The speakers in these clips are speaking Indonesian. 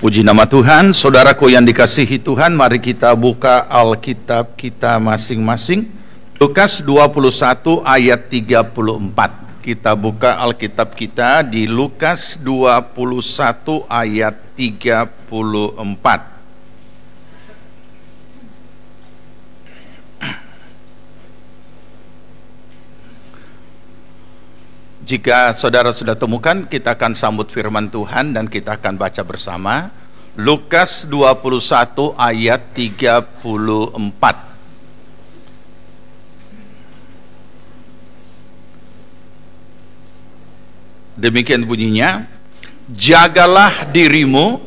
Puji nama Tuhan, saudaraku yang dikasihi Tuhan, mari kita buka Alkitab kita masing-masing. Lukas 21 ayat 34. Kita buka Alkitab kita di Lukas 21 ayat 34. Jika saudara sudah temukan, kita akan sambut firman Tuhan dan kita akan baca bersama. Lukas 21 ayat 34. Demikian bunyinya, jagalah dirimu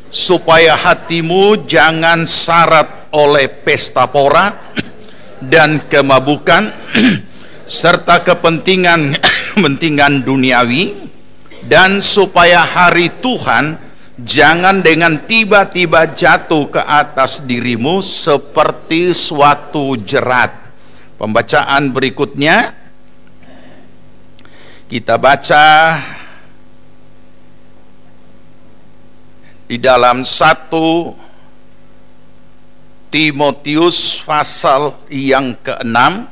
supaya hatimu jangan syarat oleh pesta pora dan kemabukan serta kepentingan duniawi, dan supaya hari Tuhan jangan dengan tiba-tiba jatuh ke atas dirimu seperti suatu jerat. Pembacaan berikutnya kita baca di dalam 1 Timotius pasal yang ke-6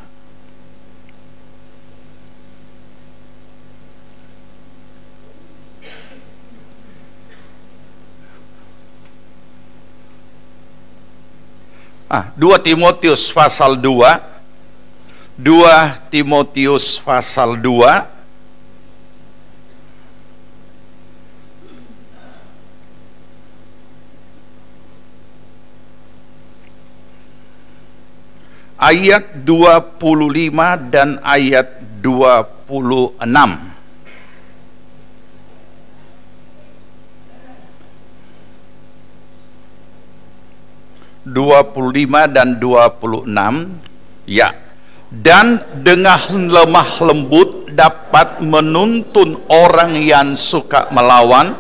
2 Timotius pasal 2. 2 Timotius pasal 2 ayat 25 dan ayat 26. 25 dan 26, ya. Dan dengan lemah lembut dapat menuntun orang yang suka melawan,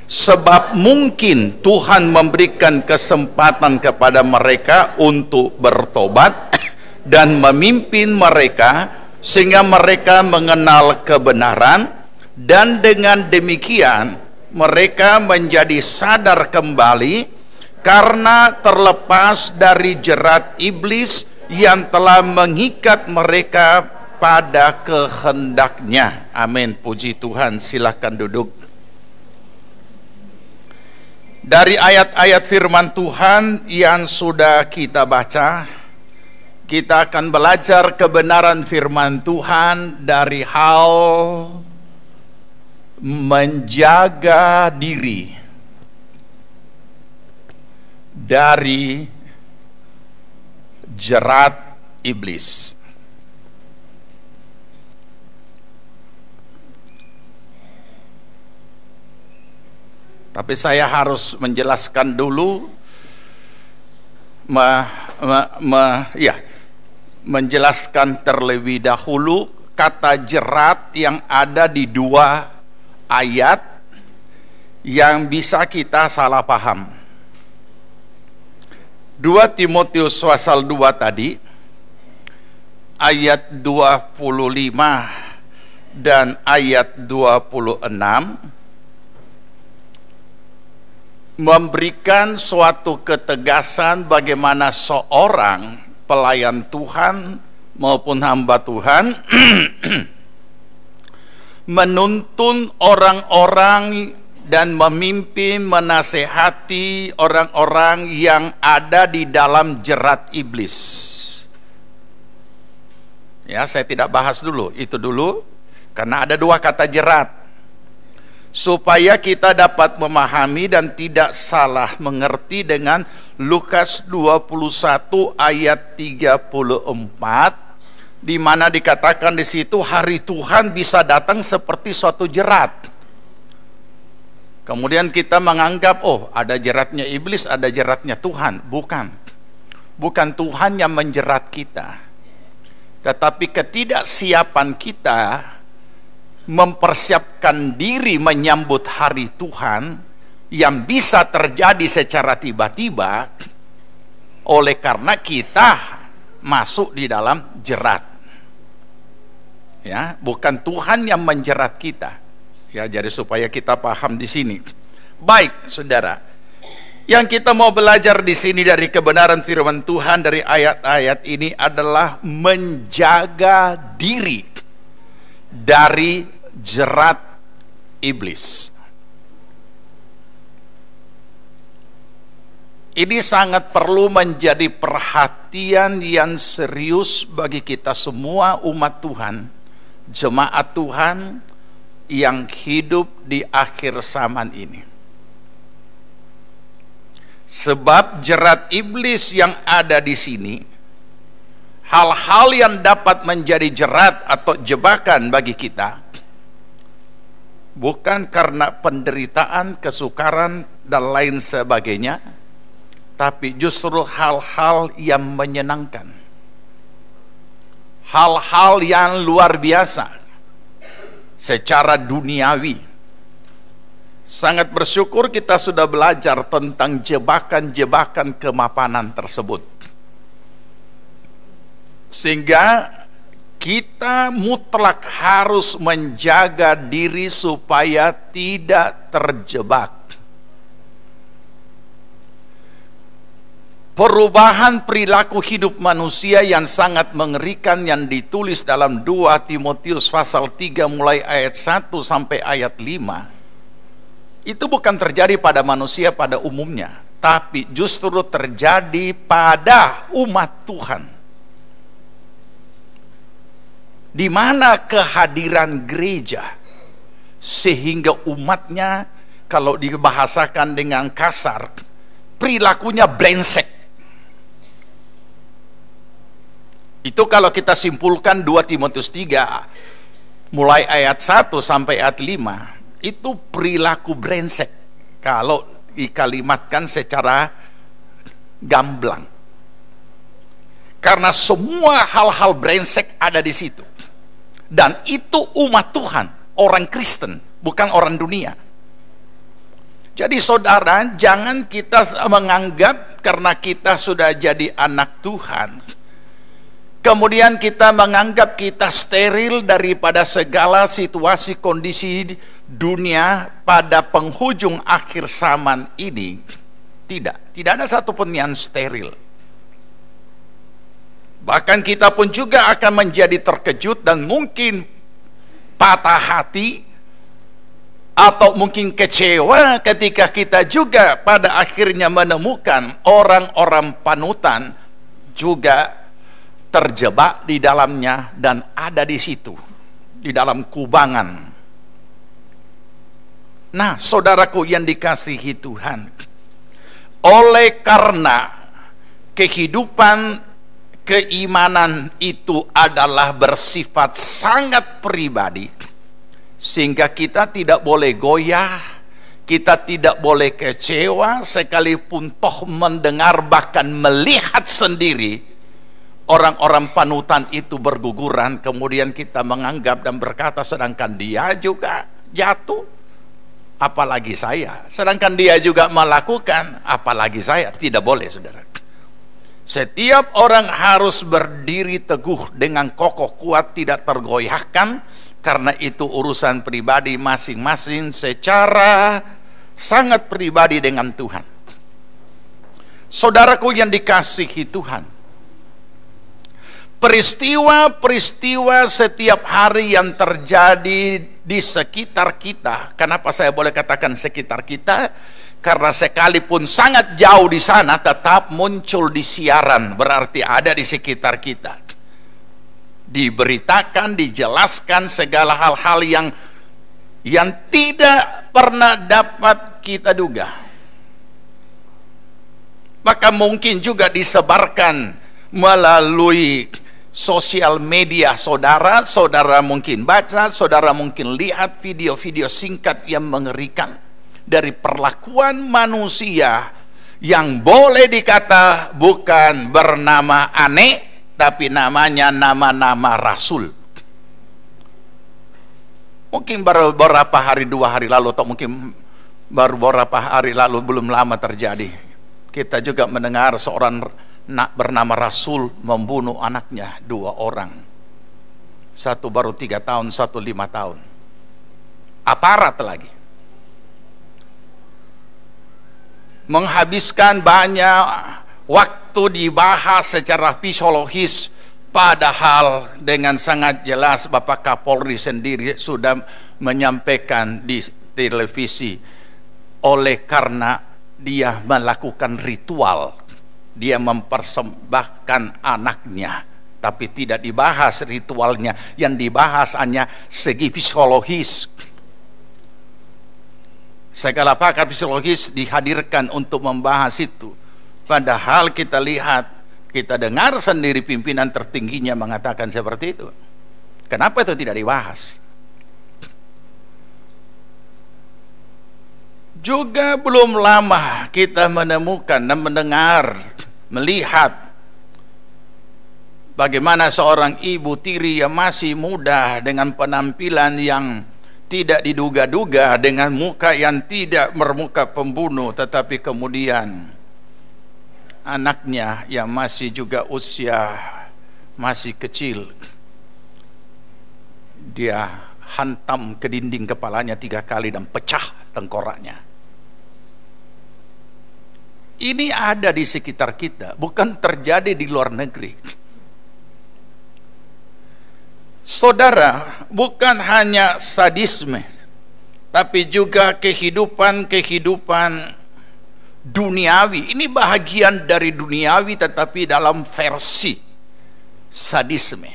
sebab mungkin Tuhan memberikan kesempatan kepada mereka untuk bertobat dan memimpin mereka sehingga mereka mengenal kebenaran, dan dengan demikian mereka menjadi sadar kembali karena terlepas dari jerat iblis yang telah mengikat mereka pada kehendaknya. Amin, puji Tuhan. Silakan duduk. Dari ayat-ayat firman Tuhan yang sudah kita baca, kita akan belajar kebenaran firman Tuhan dari hal menjaga diri dari jerat iblis. Tapi saya harus menjelaskan dulu, menjelaskan terlebih dahulu kata jerat yang ada di 2 ayat yang bisa kita salah paham. 2 Timotius pasal 2 tadi ayat 25 dan ayat 26 memberikan suatu ketegasan bagaimana seorang pelayan Tuhan maupun hamba Tuhan menuntun orang-orang dan memimpin, menasehati orang-orang yang ada di dalam jerat iblis. Ya, saya tidak bahas dulu itu dulu karena ada 2 kata jerat. Supaya kita dapat memahami dan tidak salah mengerti dengan Lukas 21 ayat 34, di mana dikatakan di situ hari Tuhan bisa datang seperti suatu jerat. Kemudian kita menganggap, oh, ada jeratnya iblis, ada jeratnya Tuhan. Bukan Tuhan yang menjerat kita, tetapi ketidaksiapan kita mempersiapkan diri menyambut hari Tuhan yang bisa terjadi secara tiba-tiba oleh karena kita masuk di dalam jerat. Ya, bukan Tuhan yang menjerat kita. Ya, jadi supaya kita paham di sini. Baik, saudara. Yang kita mau belajar di sini dari kebenaran firman Tuhan dari ayat-ayat ini adalah menjaga diri dari jerat iblis. Ini sangat perlu menjadi perhatian yang serius bagi kita semua umat Tuhan, jemaat Tuhan yang hidup di akhir zaman ini. Sebab jerat iblis yang ada di sini, hal-hal yang dapat menjadi jerat atau jebakan bagi kita, bukan karena penderitaan, kesukaran, dan lain sebagainya, tapi justru hal-hal yang menyenangkan, hal-hal yang luar biasa secara duniawi. Sangat bersyukur kita sudah belajar tentang jebakan-jebakan kemapanan tersebut, sehingga kita mutlak harus menjaga diri supaya tidak terjebak. Perubahan perilaku hidup manusia yang sangat mengerikan yang ditulis dalam 2 Timotius pasal 3 mulai ayat 1 sampai ayat 5, itu bukan terjadi pada manusia pada umumnya, tapi justru terjadi pada umat Tuhan, di mana kehadiran gereja sehingga umatnya, kalau dibahasakan dengan kasar, perilakunya brengsek. Itu kalau kita simpulkan 2 Timotius 3 mulai ayat 1 sampai ayat 5, itu perilaku brengsek kalau dikalimatkan secara gamblang. Karena semua hal-hal brengsek ada di situ. Dan itu umat Tuhan, orang Kristen, bukan orang dunia. Jadi saudara, jangan kita menganggap karena kita sudah jadi anak Tuhan, kemudian kita menganggap kita steril daripada segala situasi kondisi dunia pada penghujung akhir zaman ini. Tidak ada satupun yang steril. Bahkan kita pun juga akan menjadi terkejut dan mungkin patah hati atau mungkin kecewa ketika kita juga pada akhirnya menemukan orang-orang panutan juga terjebak di dalamnya dan ada di situ, di dalam kubangan. Nah, saudaraku yang dikasihi Tuhan, oleh karena kehidupan keimanan itu adalah bersifat sangat pribadi, sehingga kita tidak boleh goyah, kita tidak boleh kecewa, sekalipun toh mendengar bahkan melihat sendiri orang-orang panutan itu berguguran, kemudian kita menganggap dan berkata, sedangkan dia juga jatuh, apalagi saya. Sedangkan dia juga melakukan, apalagi saya. Tidak boleh, saudara. Setiap orang harus berdiri teguh dengan kokoh kuat, tidak tergoyahkan, karena itu urusan pribadi masing-masing secara sangat pribadi dengan Tuhan. Saudaraku yang dikasihi Tuhan, peristiwa-peristiwa setiap hari yang terjadi di sekitar kita. Kenapa saya boleh katakan sekitar kita? Karena sekalipun sangat jauh di sana, tetap muncul di siaran, berarti ada di sekitar kita. Diberitakan, dijelaskan segala hal-hal yang tidak pernah dapat kita duga. Maka mungkin juga disebarkan melalui sosial media saudara. Saudara mungkin baca, saudara mungkin lihat video-video singkat yang mengerikan dari perlakuan manusia yang boleh dikata bukan bernama aneh, tapi namanya nama-nama rasul. Mungkin baru beberapa hari, 2 hari lalu, atau mungkin baru beberapa hari lalu, belum lama terjadi, kita juga mendengar seorang bernama Rasul membunuh anaknya 2 orang. Satu baru 3 tahun, satu 5 tahun. Aparat lagi. menghabiskan banyak waktu dibahas secara fisiologis, padahal dengan sangat jelas Bapak Kapolri sendiri sudah menyampaikan di televisi, oleh karena dia melakukan ritual, dia mempersembahkan anaknya, tapi tidak dibahas ritualnya, yang dibahas hanya segi fisiologis. Segala pakar fisiologis dihadirkan untuk membahas itu, padahal kita lihat, kita dengar sendiri pimpinan tertingginya mengatakan seperti itu. Kenapa itu tidak dibahas? Juga belum lama kita menemukan dan mendengar, melihat bagaimana seorang ibu tiri yang masih muda dengan penampilan yang tidak diduga-duga, dengan muka yang tidak bermuka pembunuh, tetapi kemudian anaknya yang masih juga usia masih kecil, dia hantam ke dinding kepalanya 3 kali dan pecah tengkoraknya. Ini ada di sekitar kita, bukan terjadi di luar negeri. Saudara, bukan hanya sadisme, tapi juga kehidupan duniawi. Ini bahagian dari duniawi, tetapi dalam versi sadisme.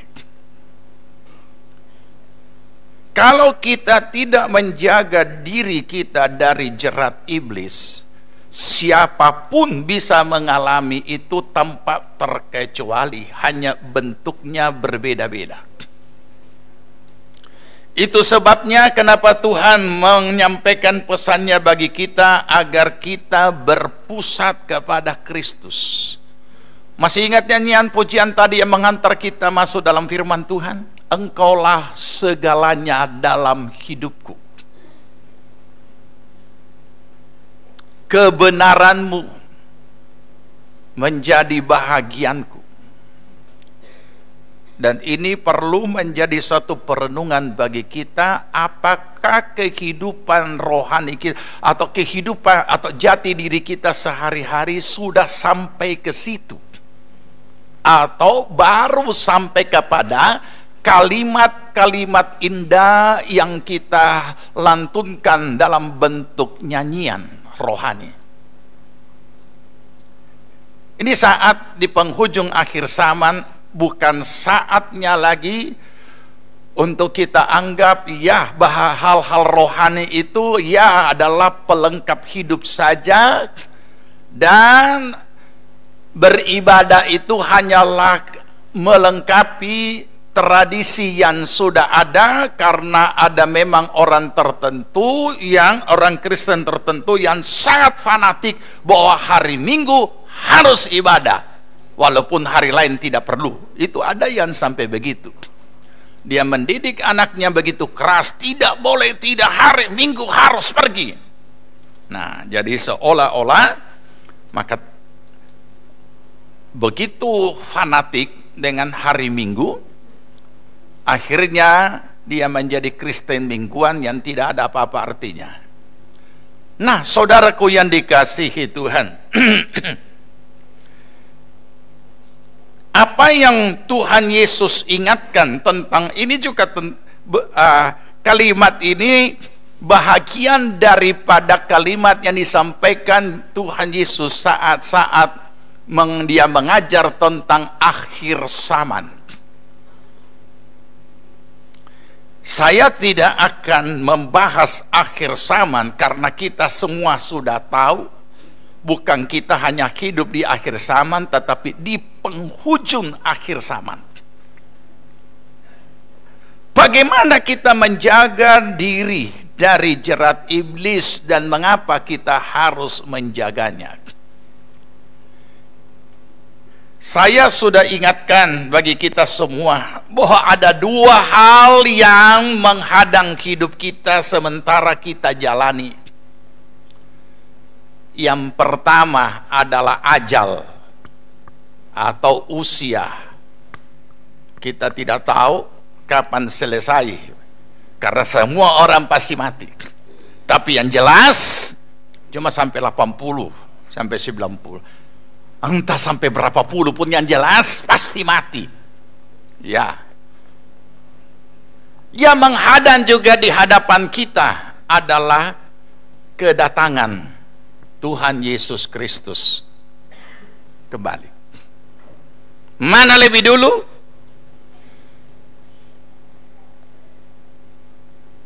Kalau kita tidak menjaga diri kita dari jerat iblis, siapapun bisa mengalami itu tanpa terkecuali, hanya bentuknya berbeda-beda. Itu sebabnya kenapa Tuhan menyampaikan pesannya bagi kita agar kita berpusat kepada Kristus. Masih ingat nyanyian pujian tadi yang mengantar kita masuk dalam firman Tuhan? Engkaulah segalanya dalam hidupku. Kebenaranmu menjadi bahagianku. Dan ini perlu menjadi satu perenungan bagi kita, apakah kehidupan rohani kita atau kehidupan atau jati diri kita sehari-hari sudah sampai ke situ, atau baru sampai kepada kalimat-kalimat indah yang kita lantunkan dalam bentuk nyanyian rohani. Ini saat di penghujung akhir zaman, bukan saatnya lagi untuk kita anggap ya bahwa hal-hal rohani itu ya adalah pelengkap hidup saja, dan beribadah itu hanyalah melengkapi tradisi yang sudah ada, karena ada memang orang tertentu, orang Kristen tertentu yang sangat fanatik bahwa hari Minggu harus ibadah, walaupun hari lain tidak perlu. Itu ada yang sampai begitu. Dia mendidik anaknya begitu keras, tidak boleh, tidak, hari Minggu harus pergi. Nah, jadi seolah-olah maka begitu fanatik dengan hari Minggu, akhirnya dia menjadi Kristen mingguan yang tidak ada apa-apa artinya. Nah, saudaraku yang dikasihi Tuhan, apa yang Tuhan Yesus ingatkan tentang ini juga kalimat ini bahagian daripada kalimat yang disampaikan Tuhan Yesus saat-saat dia mengajar tentang akhir zaman. Saya tidak akan membahas akhir zaman karena kita semua sudah tahu, bukan kita hanya hidup di akhir zaman, tetapi di penghujung akhir zaman. Bagaimana kita menjaga diri dari jerat iblis dan mengapa kita harus menjaganya? Saya sudah ingatkan bagi kita semua bahwa ada 2 hal yang menghadang hidup kita sementara kita jalani. Yang pertama adalah ajal atau usia. Kita tidak tahu kapan selesai, karena semua orang pasti mati. Tapi yang jelas cuma sampai 80, sampai 90. Entah sampai berapa puluh pun, yang jelas pasti mati. Ya. Yang menghadang juga di hadapan kita adalah kedatangan Tuhan Yesus Kristus kembali. Mana lebih dulu?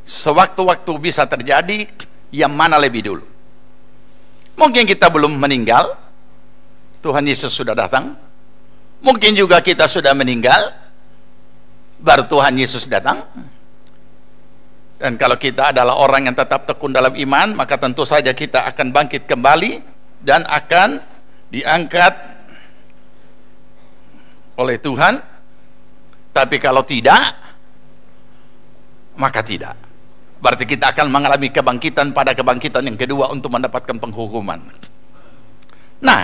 Sewaktu-waktu bisa terjadi, yang mana lebih dulu? Mungkin kita belum meninggal, Tuhan Yesus sudah datang. Mungkin juga kita sudah meninggal, baru Tuhan Yesus datang. Dan kalau kita adalah orang yang tetap tekun dalam iman, maka tentu saja kita akan bangkit kembali dan akan diangkat oleh Tuhan. Tapi kalau tidak, maka tidak. Berarti kita akan mengalami kebangkitan pada kebangkitan yang kedua untuk mendapatkan penghukuman. Nah,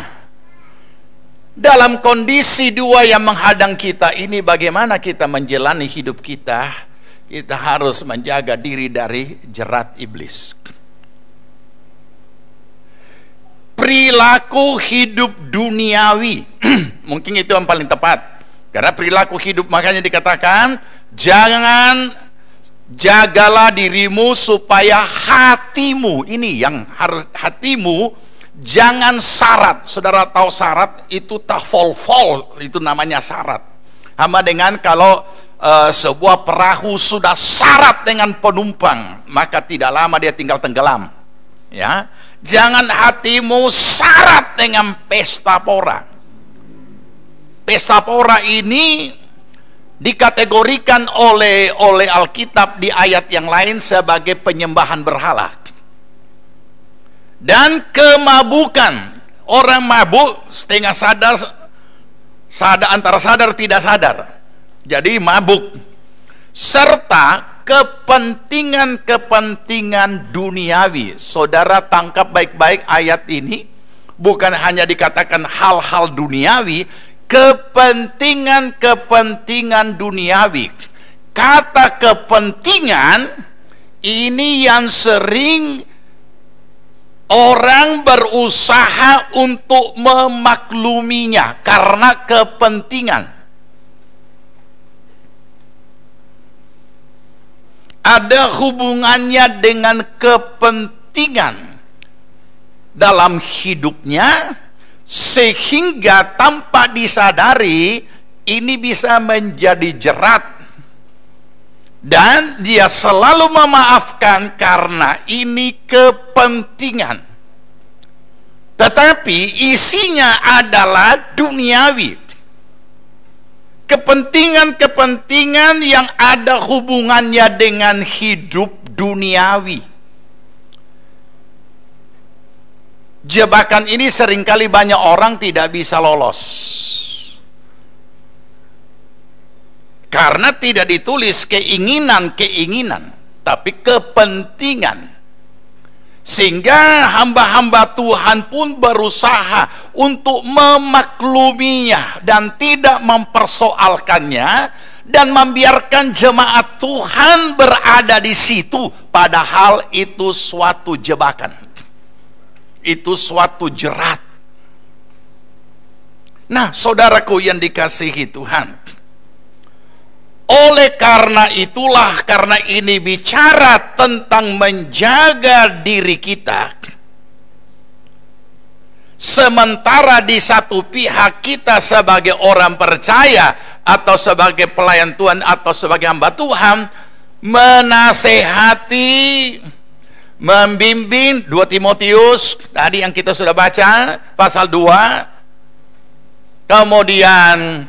dalam kondisi dua yang menghadang kita ini, bagaimana kita menjalani hidup kita? Kita harus menjaga diri dari jerat iblis. Perilaku hidup duniawi, mungkin itu yang paling tepat. Karena perilaku hidup, makanya dikatakan, jagalah dirimu supaya hatimu, ini yang harus, hatimu jangan syarat. Saudara tahu syarat itu tahfol, itu namanya syarat. Sama dengan kalau sebuah perahu sudah syarat dengan penumpang, maka tidak lama dia tinggal tenggelam. Ya, jangan hatimu syarat dengan pesta pora. Pesta pora ini dikategorikan oleh Alkitab di ayat yang lain sebagai penyembahan berhala dan kemabukan. Orang mabuk setengah sadar, antara sadar tidak sadar, jadi mabuk, serta kepentingan-kepentingan duniawi. Saudara tangkap baik-baik ayat ini, bukan hanya dikatakan hal-hal duniawi, kepentingan-kepentingan duniawi. Kata kepentingan ini yang sering orang berusaha untuk memakluminya karena kepentingan. Ada hubungannya dengan kepentingan dalam hidupnya, sehingga tanpa disadari ini bisa menjadi jerat, dan dia selalu memaafkan karena ini kepentingan, tetapi isinya adalah duniawi. Kepentingan-kepentingan yang ada hubungannya dengan hidup duniawi. Jebakan ini seringkali banyak orang tidak bisa lolos, karena tidak ditulis keinginan-keinginan, tapi kepentingan. Sehingga hamba-hamba Tuhan pun berusaha untuk memakluminya dan tidak mempersoalkannya, dan membiarkan jemaat Tuhan berada di situ, padahal itu suatu jebakan, itu suatu jerat. Nah, saudaraku yang dikasihi Tuhan, oleh karena itulah, karena ini bicara tentang menjaga diri kita, sementara di satu pihak kita sebagai orang percaya atau sebagai pelayan Tuhan atau sebagai hamba Tuhan menasehati, membimbing. 2 Timotius tadi yang kita sudah baca pasal 2, kemudian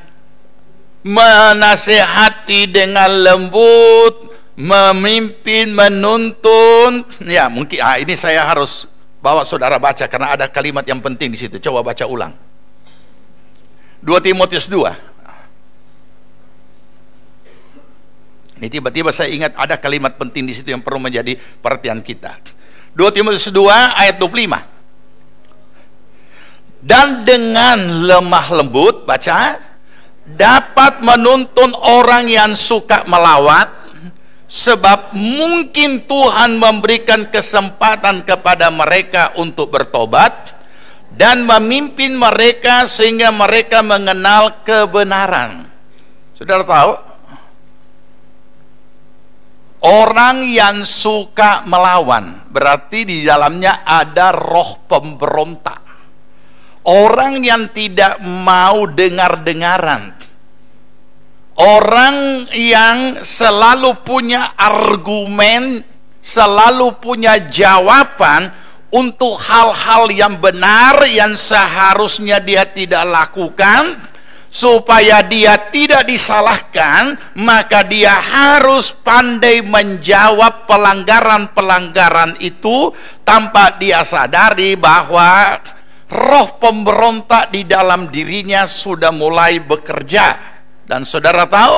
menasehati dengan lembut, memimpin, menuntun. Ya, mungkin ini saya harus bawa saudara baca karena ada kalimat yang penting di situ. Coba baca ulang. 2 Timotius 2. Ini tiba-tiba saya ingat ada kalimat penting di situ yang perlu menjadi perhatian kita. 2 Timotius 2 ayat 25. Dan dengan lemah lembut, baca, dapat menuntun orang yang suka melawat, sebab mungkin Tuhan memberikan kesempatan kepada mereka untuk bertobat, dan memimpin mereka sehingga mereka mengenal kebenaran. Saudara tahu, orang yang suka melawan berarti di dalamnya ada roh pemberontak. Orang yang tidak mau dengar-dengaran, orang yang selalu punya argumen, selalu punya jawaban untuk hal-hal yang benar yang seharusnya dia tidak lakukan, supaya dia tidak disalahkan, maka dia harus pandai menjawab pelanggaran-pelanggaran itu tanpa dia sadari bahwa roh pemberontak di dalam dirinya sudah mulai bekerja. Dan saudara tahu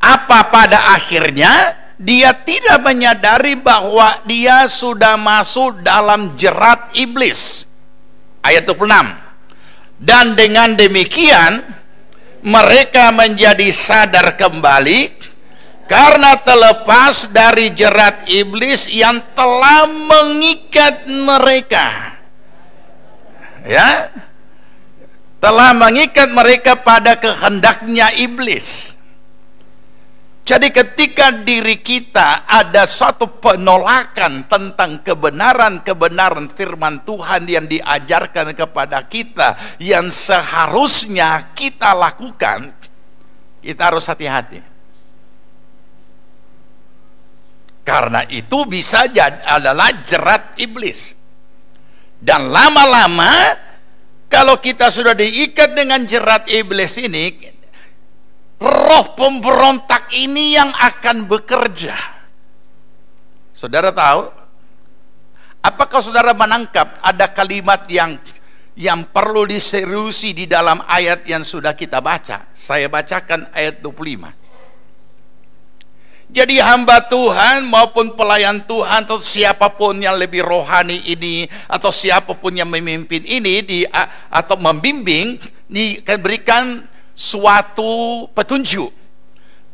apa pada akhirnya? Dia tidak menyadari bahwa dia sudah masuk dalam jerat iblis. Ayat 26. Dan dengan demikian mereka menjadi sadar kembali karena terlepas dari jerat iblis yang telah mengikat mereka. Ya, telah mengikat mereka pada kehendaknya iblis. Jadi ketika diri kita ada satu penolakan tentang kebenaran-kebenaran firman Tuhan yang diajarkan kepada kita, yang seharusnya kita lakukan, kita harus hati-hati. Karena itu bisa adalah jerat iblis. Dan lama-lama kalau kita sudah diikat dengan jerat iblis ini, roh pemberontak ini yang akan bekerja. Saudara tahu? Apakah saudara menangkap ada kalimat yang perlu diseriusi di dalam ayat yang sudah kita baca? Saya bacakan ayat 25. Jadi hamba Tuhan maupun pelayan Tuhan atau siapapun yang lebih rohani ini, atau siapapun yang memimpin ini atau membimbing, diberikan suatu petunjuk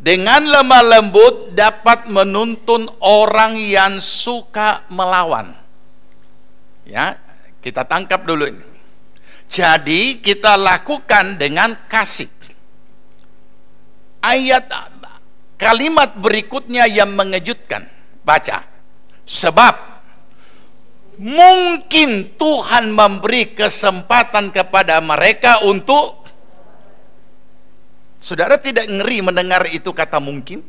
dengan lemah lembut dapat menuntun orang yang suka melawan. Ya, kita tangkap dulu ini. Jadi kita lakukan dengan kasih. Kalimat berikutnya yang mengejutkan. Baca. Sebab mungkin Tuhan memberi kesempatan kepada mereka untuk. Saudara tidak ngeri mendengar itu kata mungkin?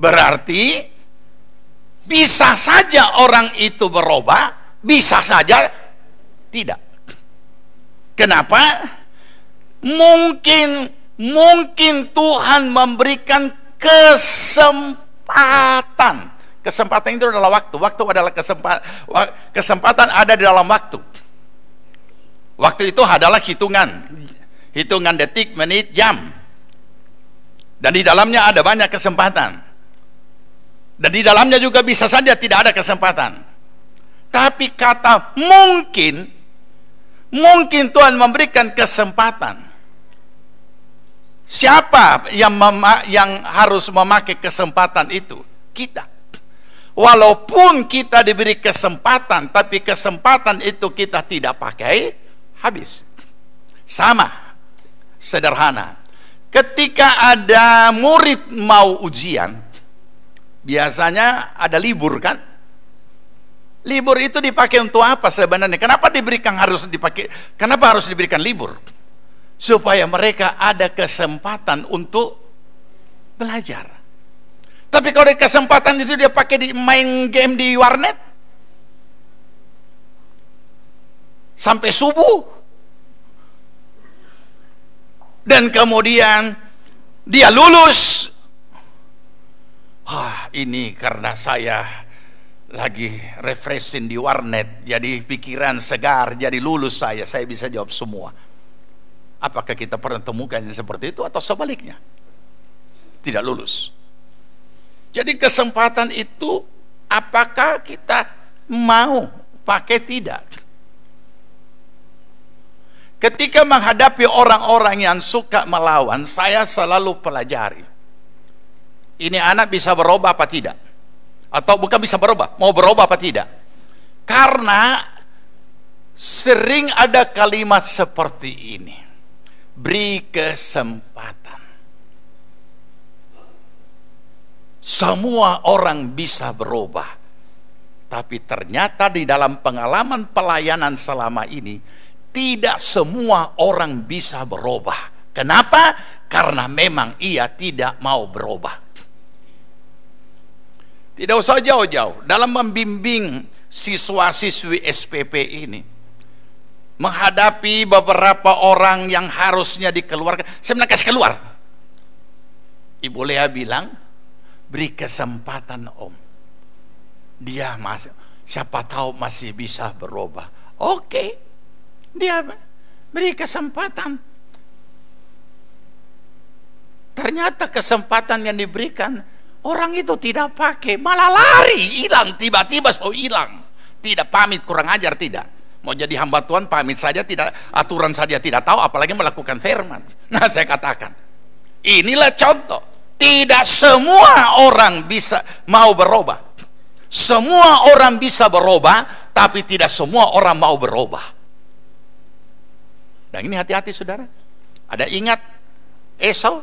Berarti bisa saja orang itu berubah, bisa saja tidak. Kenapa? Mungkin Tuhan memberikan kesempatan. Kesempatan itu adalah waktu. Waktu adalah kesempatan ada di dalam waktu. Waktu itu adalah hitungan detik, menit, jam. Dan di dalamnya ada banyak kesempatan. Dan di dalamnya juga bisa saja tidak ada kesempatan. Tapi kata mungkin Tuhan memberikan kesempatan. Siapa yang harus memakai kesempatan itu? Kita. Walaupun kita diberi kesempatan, tapi kesempatan itu kita tidak pakai, habis. Sama sederhana. Ketika ada murid mau ujian, biasanya ada libur kan? Libur itu dipakai untuk apa sebenarnya? Kenapa harus diberikan libur? Supaya mereka ada kesempatan untuk belajar. Tapi kalau kesempatan itu dia pakai di main game di warnet sampai subuh, dan kemudian dia lulus. Ini karena saya lagi refreshing di warnet, jadi pikiran segar, jadi lulus saya bisa jawab semua. Apakah kita pernah temukan yang seperti itu, atau sebaliknya tidak lulus? Jadi kesempatan itu apakah kita mau pakai, tidak? Ketika menghadapi orang-orang yang suka melawan, saya selalu pelajari, ini anak bisa berubah apa tidak? Atau bukan bisa berubah, mau berubah apa tidak? Karena sering ada kalimat seperti ini, beri kesempatan. Semua orang bisa berubah, tapi ternyata di dalam pengalaman pelayanan selama ini, tidak semua orang bisa berubah. Kenapa? Karena memang ia tidak mau berubah. Tidak usah jauh-jauh dalam membimbing siswa-siswi SPP ini, menghadapi beberapa orang yang harusnya dikeluarkan. Saya bilang kasih keluar. Ibu Lea bilang, beri kesempatan om. Dia masih, siapa tahu masih bisa berubah. Oke, dia beri kesempatan. Ternyata kesempatan yang diberikan, orang itu tidak pakai, malah lari, hilang, tiba-tiba hilang. Tidak pamit, kurang ajar, tidak. Mau jadi hamba Tuhan pamit saja tidak, aturan saja tidak tahu, apalagi melakukan firman. Nah, saya katakan, inilah contoh. Tidak semua orang bisa mau berubah. Semua orang bisa berubah, tapi tidak semua orang mau berubah. Dan ini hati-hati saudara. Ada ingat Esau?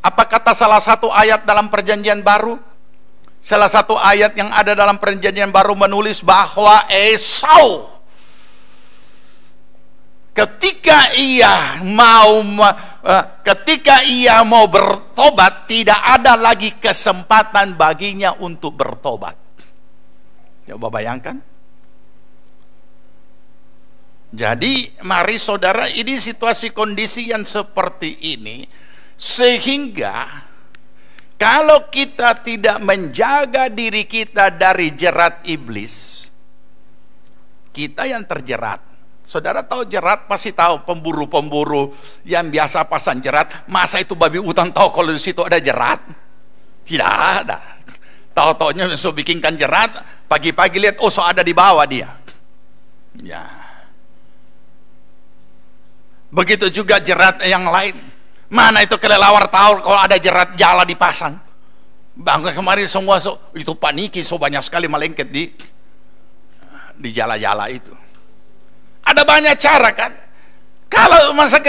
Apa kata salah satu ayat dalam perjanjian baru? Salah satu ayat yang ada dalam perjanjian baru menulis bahwa Esau, ketika ia mau bertobat, tidak ada lagi kesempatan baginya untuk bertobat. Coba bayangkan. Jadi mari saudara, ini situasi kondisi yang seperti ini, sehingga kalau kita tidak menjaga diri kita dari jerat iblis, kita yang terjerat. Saudara tahu jerat, pasti tahu pemburu-pemburu yang biasa pasang jerat. Masa itu babi hutan tahu kalau di situ ada jerat? Tidak ada. Tahu-taunya so bikinkan jerat, pagi-pagi lihat, oh so ada di bawah dia. Ya. Begitu juga jerat yang lain. Mana itu kelelawar tahu kalau ada jerat jala dipasang. Bangga kemarin semua itu paniki, banyak sekali malengket di jala-jala itu. Ada banyak cara kan. Kalau masa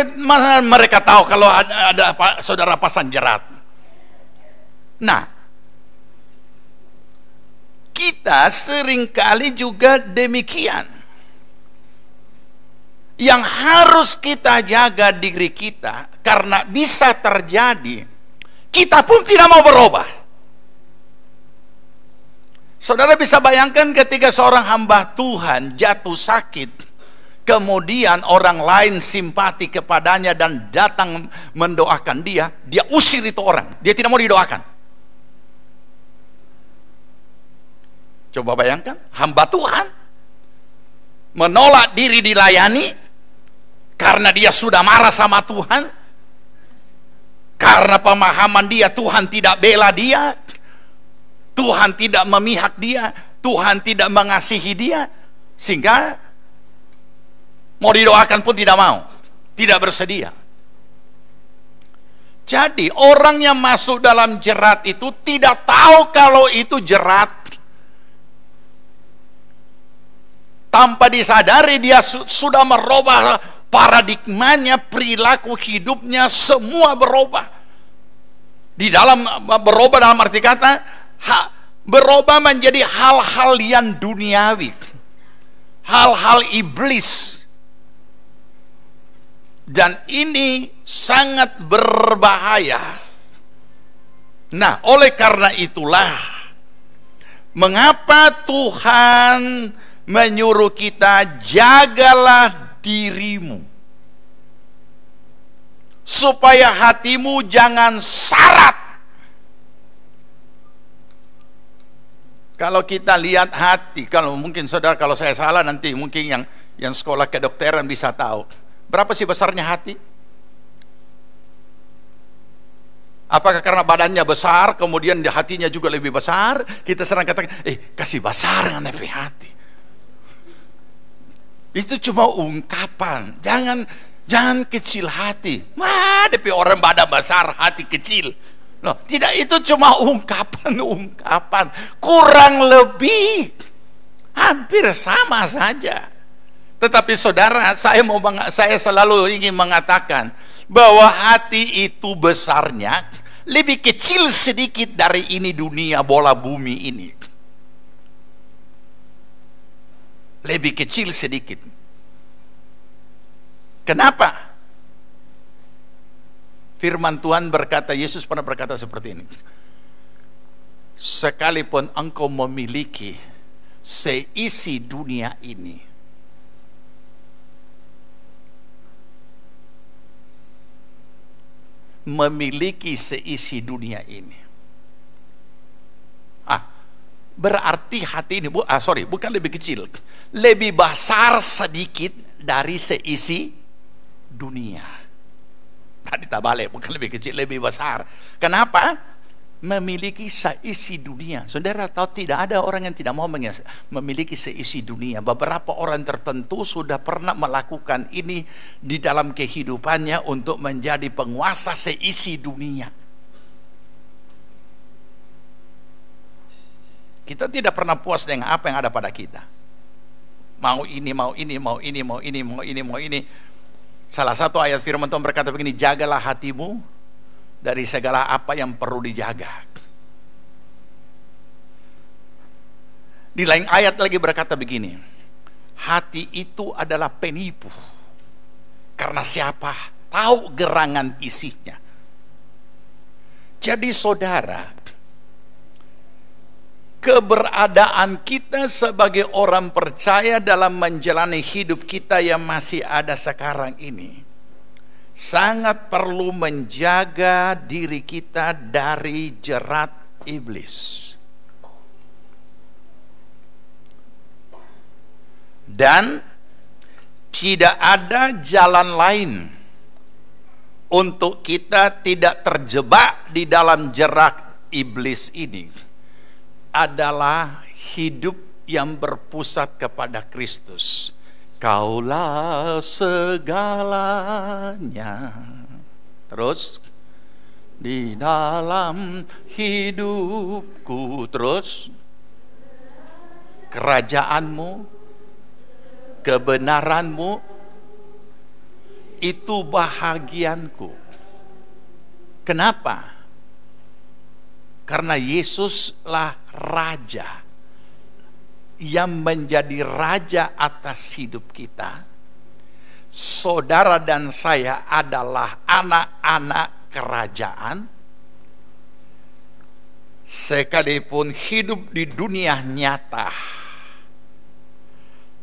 mereka tahu kalau ada saudara pasang jerat. Nah, kita seringkali juga demikian. Yang harus kita jaga diri kita, karena bisa terjadi kita pun tidak mau berubah. Saudara bisa bayangkan ketika seorang hamba Tuhan jatuh sakit, kemudian orang lain simpati kepadanya dan datang mendoakan dia, dia usir itu orang, dia tidak mau didoakan. Coba bayangkan, hamba Tuhan menolak diri dilayani karena dia sudah marah sama Tuhan, karena pemahaman dia Tuhan tidak bela dia, Tuhan tidak memihak dia, Tuhan tidak mengasihi dia, sehingga mau didoakan pun tidak mau, tidak bersedia. Jadi orang yang masuk dalam jerat itu tidak tahu kalau itu jerat. Tanpa disadari dia sudah merubah paradigmanya, perilaku hidupnya, semua berubah. Di dalam berubah dalam arti kata berubah menjadi hal-hal yang duniawi, hal-hal iblis. Dan ini sangat berbahaya. Nah, oleh karena itulah mengapa Tuhan menyuruh kita jagalah dirimu, supaya hatimu jangan syarat. Kalau kita lihat hati, kalau mungkin saudara, kalau saya salah nanti mungkin yang sekolah kedokteran bisa tahu. Berapa sih besarnya hati? Apakah karena badannya besar, kemudian hatinya juga lebih besar? Kita sering katakan, kasih besar dengan hati. Itu cuma ungkapan. Jangan kecil hati. Depi orang badan besar, hati kecil. Loh, tidak, itu cuma ungkapan-ungkapan, kurang lebih hampir sama saja. Tetapi saudara, saya selalu ingin mengatakan bahwa hati itu besarnya lebih kecil sedikit dari ini dunia bola bumi ini. Lebih kecil sedikit. Kenapa? Firman Tuhan berkata, Yesus pernah berkata seperti ini. Sekalipun engkau memiliki seisi dunia ini, berarti hati ini, bukan lebih kecil, lebih besar sedikit dari seisi dunia. Tadi tak balik, bukan lebih kecil, lebih besar. Kenapa? Memiliki seisi dunia. Saudara tahu, tidak ada orang yang tidak mau memiliki seisi dunia. Beberapa orang tertentu sudah pernah melakukan ini di dalam kehidupannya untuk menjadi penguasa seisi dunia. Kita tidak pernah puas dengan apa yang ada pada kita. Mau ini, mau ini, mau ini, mau ini, mau ini, mau ini. Salah satu ayat firman Tuhan berkata begini, jagalah hatimu dari segala apa yang perlu dijaga. Di lain ayat lagi berkata begini, hati itu adalah penipu, karena siapa tahu gerangan isinya. Jadi saudara, keberadaan kita sebagai orang percaya dalam menjalani hidup kita yang masih ada sekarang ini sangat perlu menjaga diri kita dari jerat iblis. Dan tidak ada jalan lain untuk kita tidak terjebak di dalam jerat iblis ini adalah hidup yang berpusat kepada Kristus. Kaulah segalanya. Terus di dalam hidupku, terus kerajaanmu, kebenaranmu itu bahagianku. Kenapa? Karena Yesuslah Raja yang menjadi Raja atas hidup kita. Saudara dan saya adalah anak-anak kerajaan. Sekalipun hidup di dunia nyata,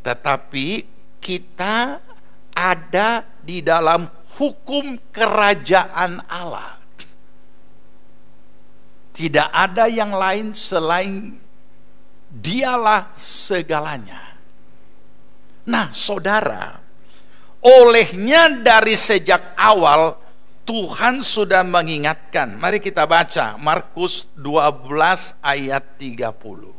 tetapi kita ada di dalam hukum kerajaan Allah. Tidak ada yang lain selain Dialah segalanya. Nah, saudara, olehnya dari sejak awal Tuhan sudah mengingatkan. Mari kita baca Markus 12 ayat 30.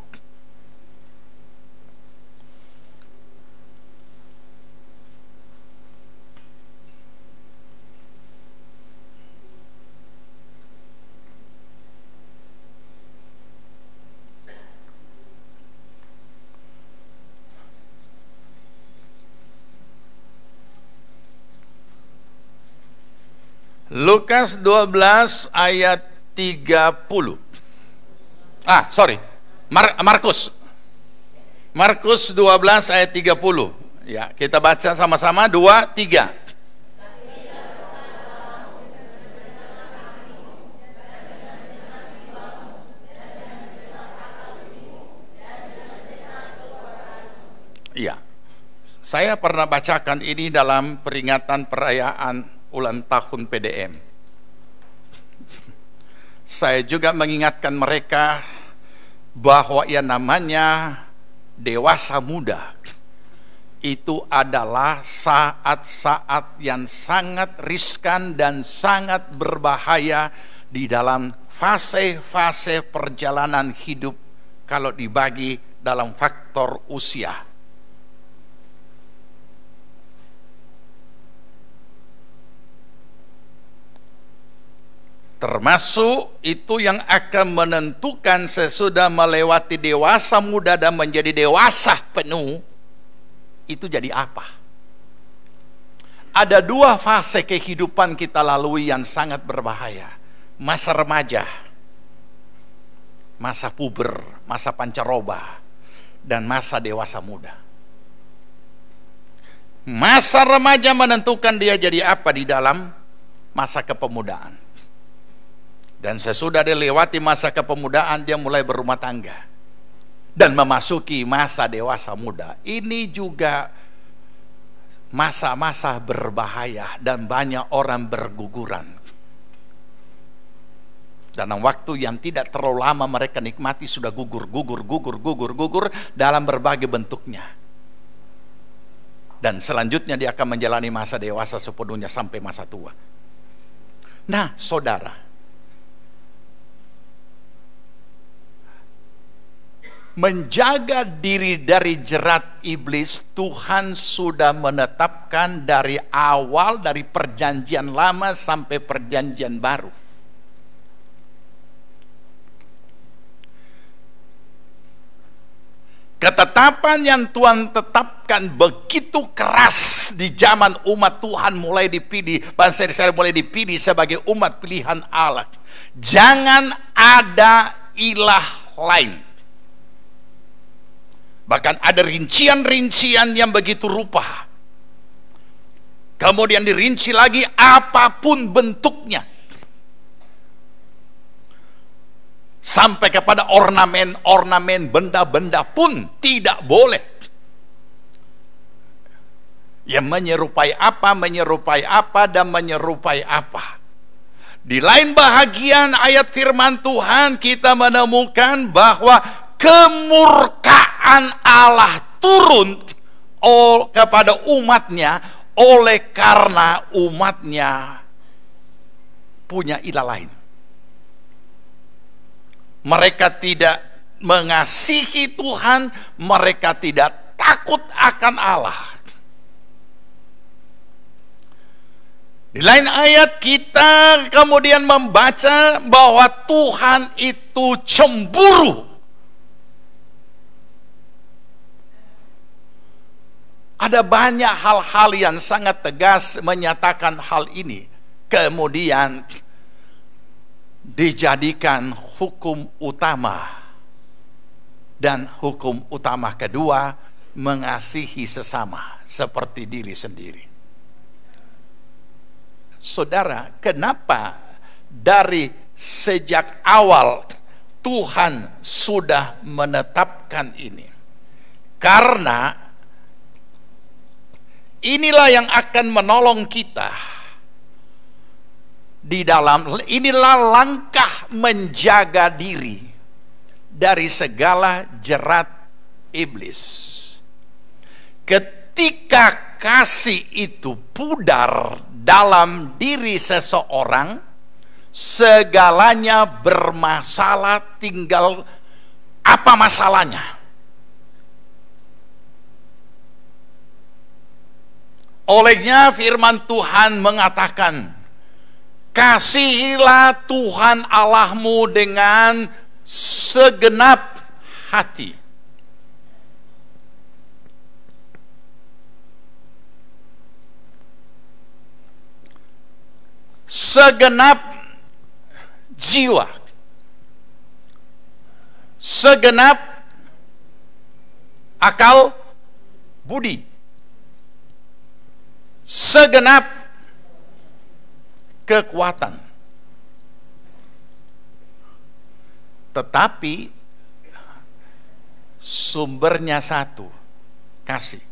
Lukas 12 ayat 30. Markus 12 ayat 30. Ya, kita baca sama-sama 2, 3. Iya. Saya pernah bacakan ini dalam peringatan perayaan ulang tahun PDM. Saya juga mengingatkan mereka bahwa yang namanya dewasa muda itu adalah saat-saat yang sangat riskan dan sangat berbahaya di dalam fase-fase perjalanan hidup kalau dibagi dalam faktor usia. Termasuk itu yang akan menentukan sesudah melewati dewasa muda dan menjadi dewasa penuh, itu jadi apa? Ada dua fase kehidupan kita lalui yang sangat berbahaya. Masa remaja, masa puber, masa pancaroba, dan masa dewasa muda. Masa remaja menentukan dia jadi apa di dalam masa kepemudaan. Dan sesudah dia lewati masa kepemudaan, dia mulai berumah tangga dan memasuki masa dewasa muda. Ini juga masa-masa berbahaya dan banyak orang berguguran. Dalam waktu yang tidak terlalu lama mereka nikmati sudah gugur dalam berbagai bentuknya. Dan selanjutnya dia akan menjalani masa dewasa sepenuhnya sampai masa tua. Nah, saudara, menjaga diri dari jerat iblis, Tuhan sudah menetapkan dari awal, dari perjanjian lama sampai perjanjian baru. Ketetapan yang Tuhan tetapkan begitu keras di zaman umat Tuhan mulai dipilih, bangsa Israel mulai dipilih sebagai umat pilihan Allah. Jangan ada ilah lain. Bahkan ada rincian-rincian yang begitu rupa. Kemudian dirinci lagi apapun bentuknya. Sampai kepada ornamen-ornamen, benda-benda pun tidak boleh. Yang menyerupai apa, dan menyerupai apa. Di lain bahagian ayat firman Tuhan kita menemukan bahwa kemurkaan Allah turun kepada umatnya oleh karena umatnya punya ilah lain. Mereka tidak mengasihi Tuhan, mereka tidak takut akan Allah. Di lain ayat kita kemudian membaca bahwa Tuhan itu cemburu. Ada banyak hal-hal yang sangat tegas menyatakan hal ini. Kemudian dijadikan hukum utama. Dan hukum utama kedua, mengasihi sesama seperti diri sendiri. Saudara, kenapa dari sejak awal Tuhan sudah menetapkan ini? Karena inilah yang akan menolong kita di dalam, inilah langkah menjaga diri dari segala jerat iblis. Ketika kasih itu pudar dalam diri seseorang, segalanya bermasalah, tinggal apa masalahnya. Olehnya firman Tuhan mengatakan, kasihilah Tuhan Allahmu dengan segenap hati, segenap jiwa, segenap akal budi, segenap kekuatan. Tetapi sumbernya satu, kasih.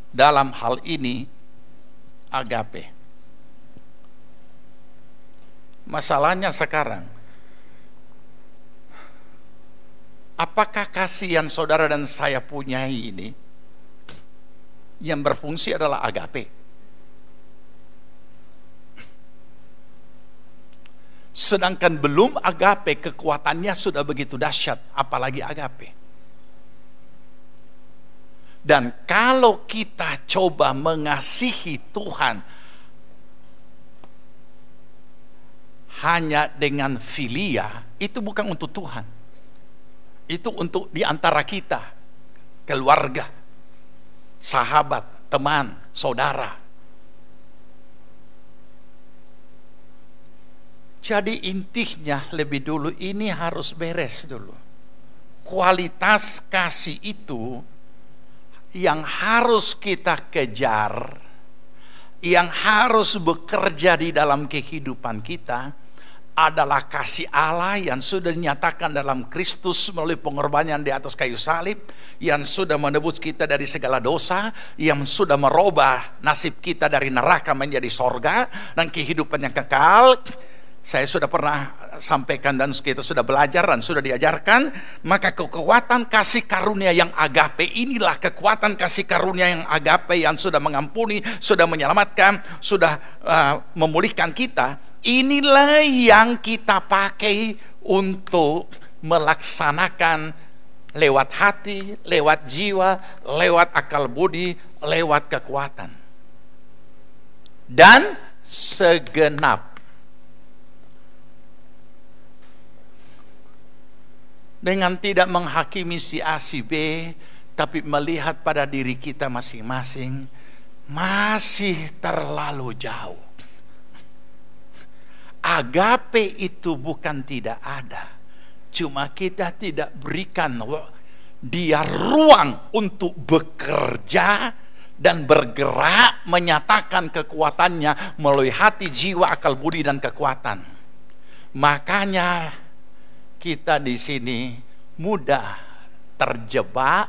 Dalam hal ini agape. Masalahnya sekarang, apakah kasih yang saudara dan saya punyai ini yang berfungsi adalah agape? Sedangkan belum agape, kekuatannya sudah begitu dahsyat, apalagi agape. Dan kalau kita coba mengasihi Tuhan hanya dengan filia, itu bukan untuk Tuhan. Itu untuk di antara kita, keluarga, sahabat, teman, saudara. Jadi intinya lebih dulu ini harus beres dulu. Kualitas kasih itu yang harus kita kejar, yang harus bekerja di dalam kehidupan kita adalah kasih Allah yang sudah dinyatakan dalam Kristus melalui pengorbanan di atas kayu salib, yang sudah menebus kita dari segala dosa, yang sudah merubah nasib kita dari neraka menjadi sorga dan kehidupan yang kekal. Saya sudah pernah sampaikan dan kita sudah belajar dan sudah diajarkan, maka kekuatan kasih karunia yang agape inilah kekuatan kasih karunia yang agape yang sudah mengampuni, sudah menyelamatkan, sudah memulihkan kita. Inilah yang kita pakai untuk melaksanakan lewat hati, lewat jiwa, lewat akal budi, lewat kekuatan. Dan segenap dengan tidak menghakimi si A si B, tapi melihat pada diri kita masing-masing, masih terlalu jauh. Agape itu bukan tidak ada, cuma kita tidak berikan dia ruang untuk bekerja dan bergerak menyatakan kekuatannya melalui hati, jiwa, akal budi dan kekuatan. Makanya kita di sini mudah terjebak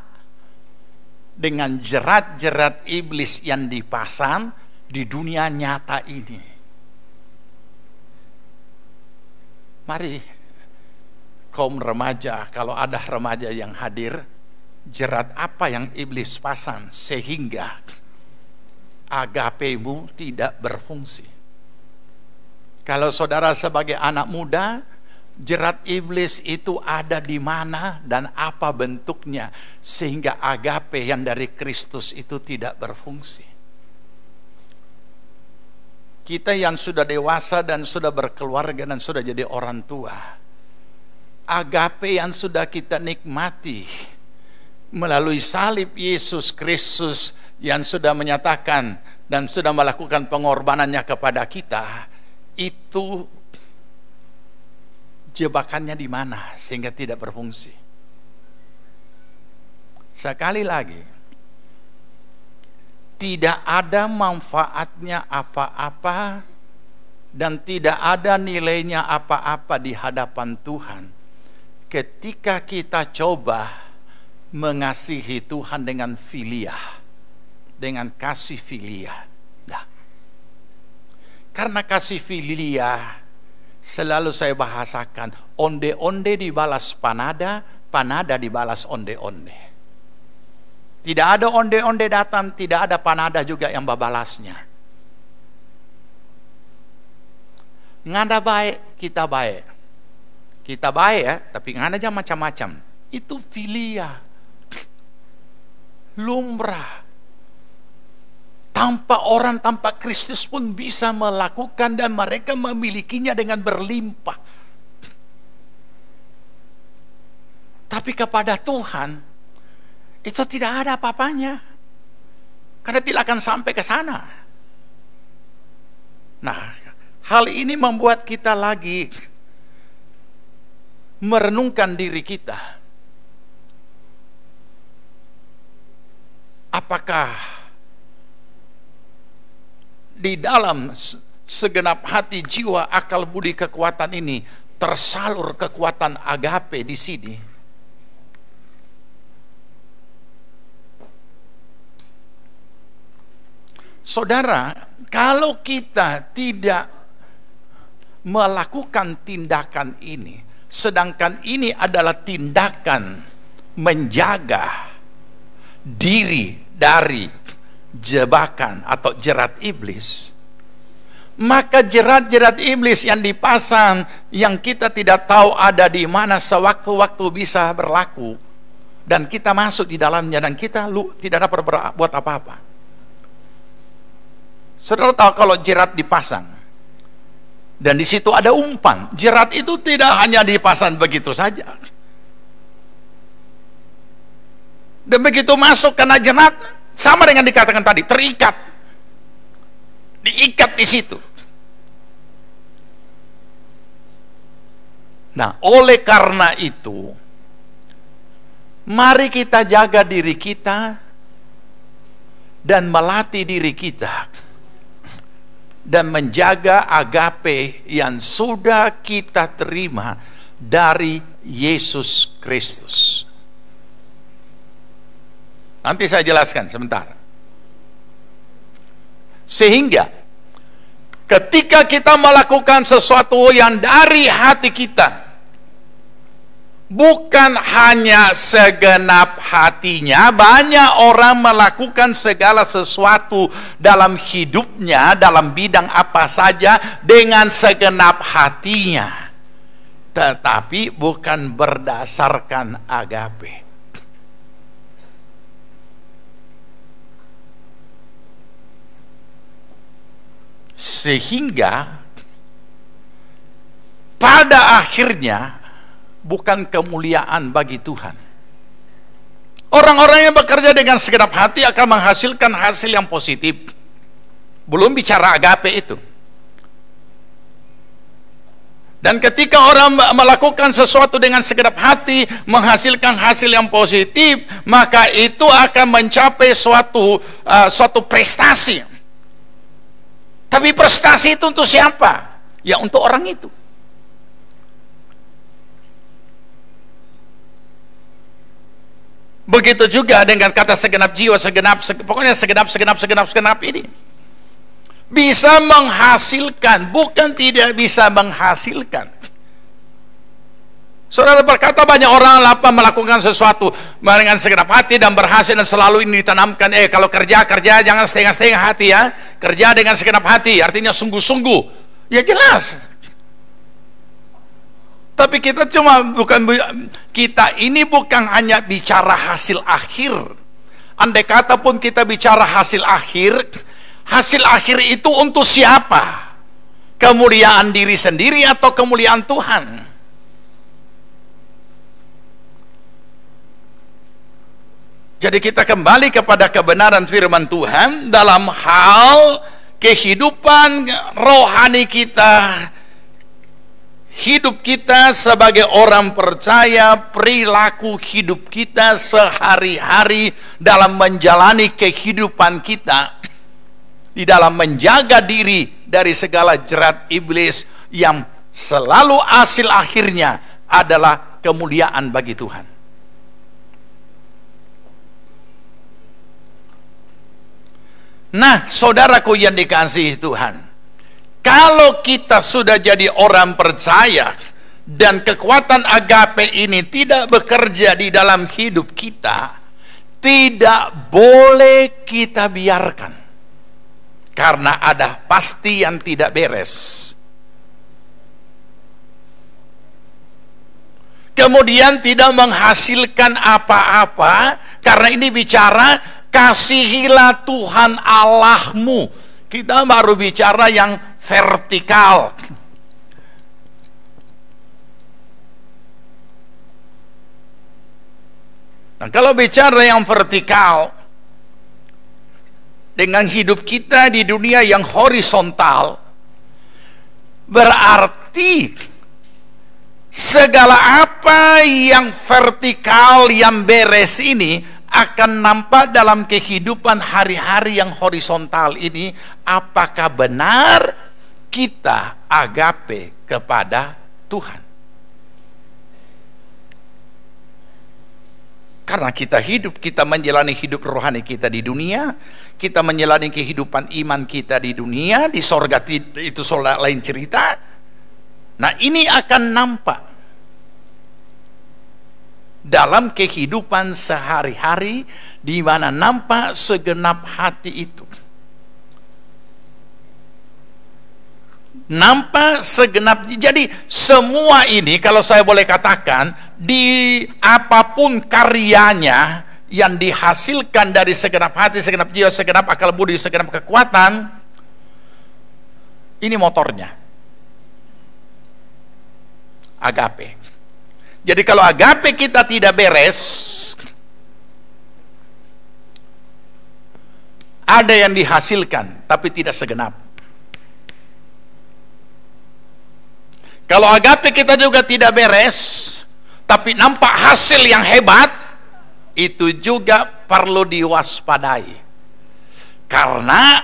dengan jerat-jerat iblis yang dipasang di dunia nyata ini. Mari kaum remaja, kalau ada remaja yang hadir, jerat apa yang iblis pasang sehingga agapemu tidak berfungsi? Kalau saudara sebagai anak muda, jerat iblis itu ada di mana dan apa bentuknya sehingga agape yang dari Kristus itu tidak berfungsi. Kita yang sudah dewasa dan sudah berkeluarga dan sudah jadi orang tua, agape yang sudah kita nikmati melalui salib Yesus Kristus yang sudah menyatakan dan sudah melakukan pengorbanannya kepada kita, itu jebakannya di mana sehingga tidak berfungsi. Sekali lagi, tidak ada manfaatnya apa-apa dan tidak ada nilainya apa-apa di hadapan Tuhan ketika kita coba mengasihi Tuhan dengan filia, dengan kasih filia. Nah, karena kasih filia selalu saya bahasakan, onde-onde dibalas panada, panada dibalas onde-onde. Tidak ada onde-onde datang, tidak ada panada juga yang babalasnya. Ngada baik, kita baik. Kita baik ya, tapi ngada aja macam-macam. Itu filia. Lumrah. Tanpa orang, tanpa Kristus pun bisa melakukan dan mereka memilikinya dengan berlimpah. Tapi kepada Tuhan itu tidak ada apa-apanya, karena tidak akan sampai ke sana. Nah, hal ini membuat kita lagi merenungkan diri kita. Apakah di dalam segenap hati, jiwa, akal, budi, kekuatan ini tersalur kekuatan agape di sini? Saudara, kalau kita tidak melakukan tindakan ini, sedangkan ini adalah tindakan menjaga diri dari jebakan atau jerat iblis, maka jerat-jerat iblis yang dipasang yang kita tidak tahu ada di mana sewaktu-waktu bisa berlaku dan kita masuk di dalamnya dan kita tidak dapat berbuat apa-apa. Saudara tahu kalau jerat dipasang, Dan di situ ada umpan. Jerat itu tidak hanya dipasang begitu saja. Dan begitu masuk kena jerat, sama dengan dikatakan tadi, terikat. Diikat di situ. Nah, oleh karena itu, mari kita jaga diri kita dan melatih diri kita dan menjaga agape yang sudah kita terima dari Yesus Kristus. Nanti saya jelaskan sebentar. Sehingga ketika kita melakukan sesuatu yang dari hati kita, bukan hanya segenap hatinya. Banyak orang melakukan segala sesuatu dalam hidupnya, dalam bidang apa saja, dengan segenap hatinya, tetapi bukan berdasarkan agape. Sehingga pada akhirnya bukan kemuliaan bagi Tuhan. Orang-orang yang bekerja dengan segenap hati akan menghasilkan hasil yang positif. Belum bicara agape itu. Dan ketika orang melakukan sesuatu dengan segenap hati, menghasilkan hasil yang positif, maka itu akan mencapai suatu prestasi. Tapi prestasi itu untuk siapa? Ya untuk orang itu. Begitu juga dengan kata segenap jiwa, pokoknya segenap ini. Bisa menghasilkan, bukan tidak bisa menghasilkan. Saudara berkata banyak orang melakukan sesuatu dengan segenap hati dan berhasil, dan selalu ini ditanamkan, kalau kerja jangan setengah-setengah hati ya. Kerja dengan segenap hati, artinya sungguh-sungguh. Ya jelas. Tapi kita ini bukan hanya bicara hasil akhir. Andai kata pun kita bicara hasil akhir itu untuk siapa? Kemuliaan diri sendiri atau kemuliaan Tuhan? Jadi kita kembali kepada kebenaran firman Tuhan dalam hal kehidupan rohani kita, hidup kita sebagai orang percaya, perilaku hidup kita sehari-hari dalam menjalani kehidupan kita, di dalam menjaga diri dari segala jerat iblis yang selalu hasil akhirnya adalah kemuliaan bagi Tuhan. Nah, saudaraku yang dikasihi Tuhan, kalau kita sudah jadi orang percaya dan kekuatan agape ini tidak bekerja di dalam hidup kita, tidak boleh kita biarkan, karena ada pasti yang tidak beres. Kemudian tidak menghasilkan apa-apa, karena ini bicara kasihilah Tuhan Allahmu. Kita baru bicara yang vertikal. Nah, kalau bicara yang vertikal, dengan hidup kita di dunia yang horizontal, berarti segala apa yang vertikal, yang beres ini akan nampak dalam kehidupan hari-hari yang horizontal ini. Apakah benar kita agape kepada Tuhan? Karena kita menjalani hidup rohani kita di dunia, kita menjalani kehidupan iman kita di dunia, di sorga itu lain cerita. Nah, ini akan nampak dalam kehidupan sehari-hari, di mana nampak segenap hati itu. Nampak segenap. Jadi semua ini, kalau saya boleh katakan, di apapun karyanya yang dihasilkan dari segenap hati, segenap jiwa, segenap akal budi, segenap kekuatan, ini motornya. agape. Jadi kalau agape kita tidak beres, ada yang dihasilkan tapi tidak segenap. Kalau agape kita juga tidak beres, tapi nampak hasil yang hebat, itu juga perlu diwaspadai. Karena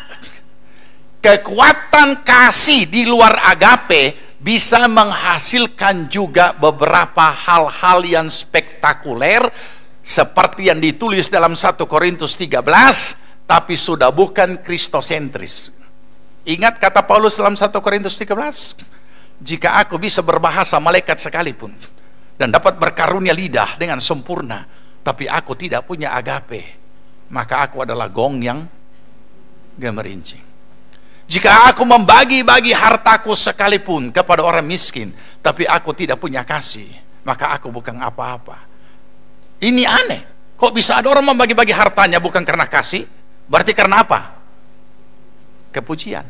kekuatan kasih di luar agape bisa menghasilkan juga beberapa hal-hal yang spektakuler, seperti yang ditulis dalam 1 Korintus 13, tapi sudah bukan kristosentris. Ingat kata Paulus dalam 1 Korintus 13, jika aku bisa berbahasa malaikat sekalipun dan dapat berkarunia lidah dengan sempurna, tapi aku tidak punya agape, maka aku adalah gong yang gemerincing. Jika aku membagi-bagi hartaku sekalipun kepada orang miskin, tapi aku tidak punya kasih, maka aku bukan apa-apa. Ini aneh. Kok bisa ada orang membagi-bagi hartanya bukan karena kasih? Berarti karena apa? Kepujian.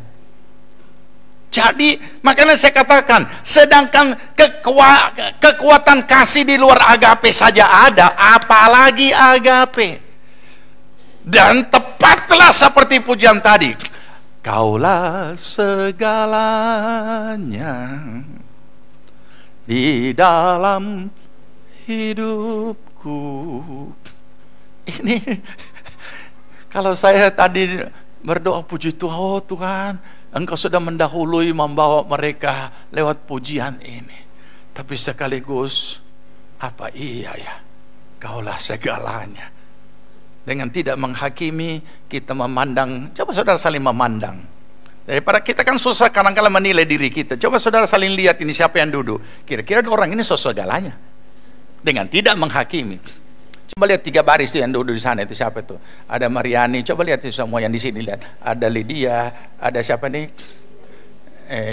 Jadi makanya saya katakan, sedangkan kekuatan kasih di luar agape saja ada, apalagi agape. Dan tepatlah seperti pujian tadi, kaulah segalanya di dalam hidupku. Ini kalau saya tadi berdoa puji Tuhan, oh Tuhan, Engkau sudah mendahului membawa mereka lewat pujian ini. Tapi sekaligus, apa iya ya, kaulah segalanya. Dengan tidak menghakimi, kita memandang. Coba saudara saling memandang. Daripada kita kan susah kadang-kadang menilai diri kita. Coba saudara saling lihat ini siapa yang duduk. Kira-kira orang ini segalanya. Dengan tidak menghakimi. Coba lihat 3 baris yang duduk di sana, itu siapa itu? Ada Mariani, coba lihat semua yang di sini, lihat. Ada Lydia, ada siapa nih?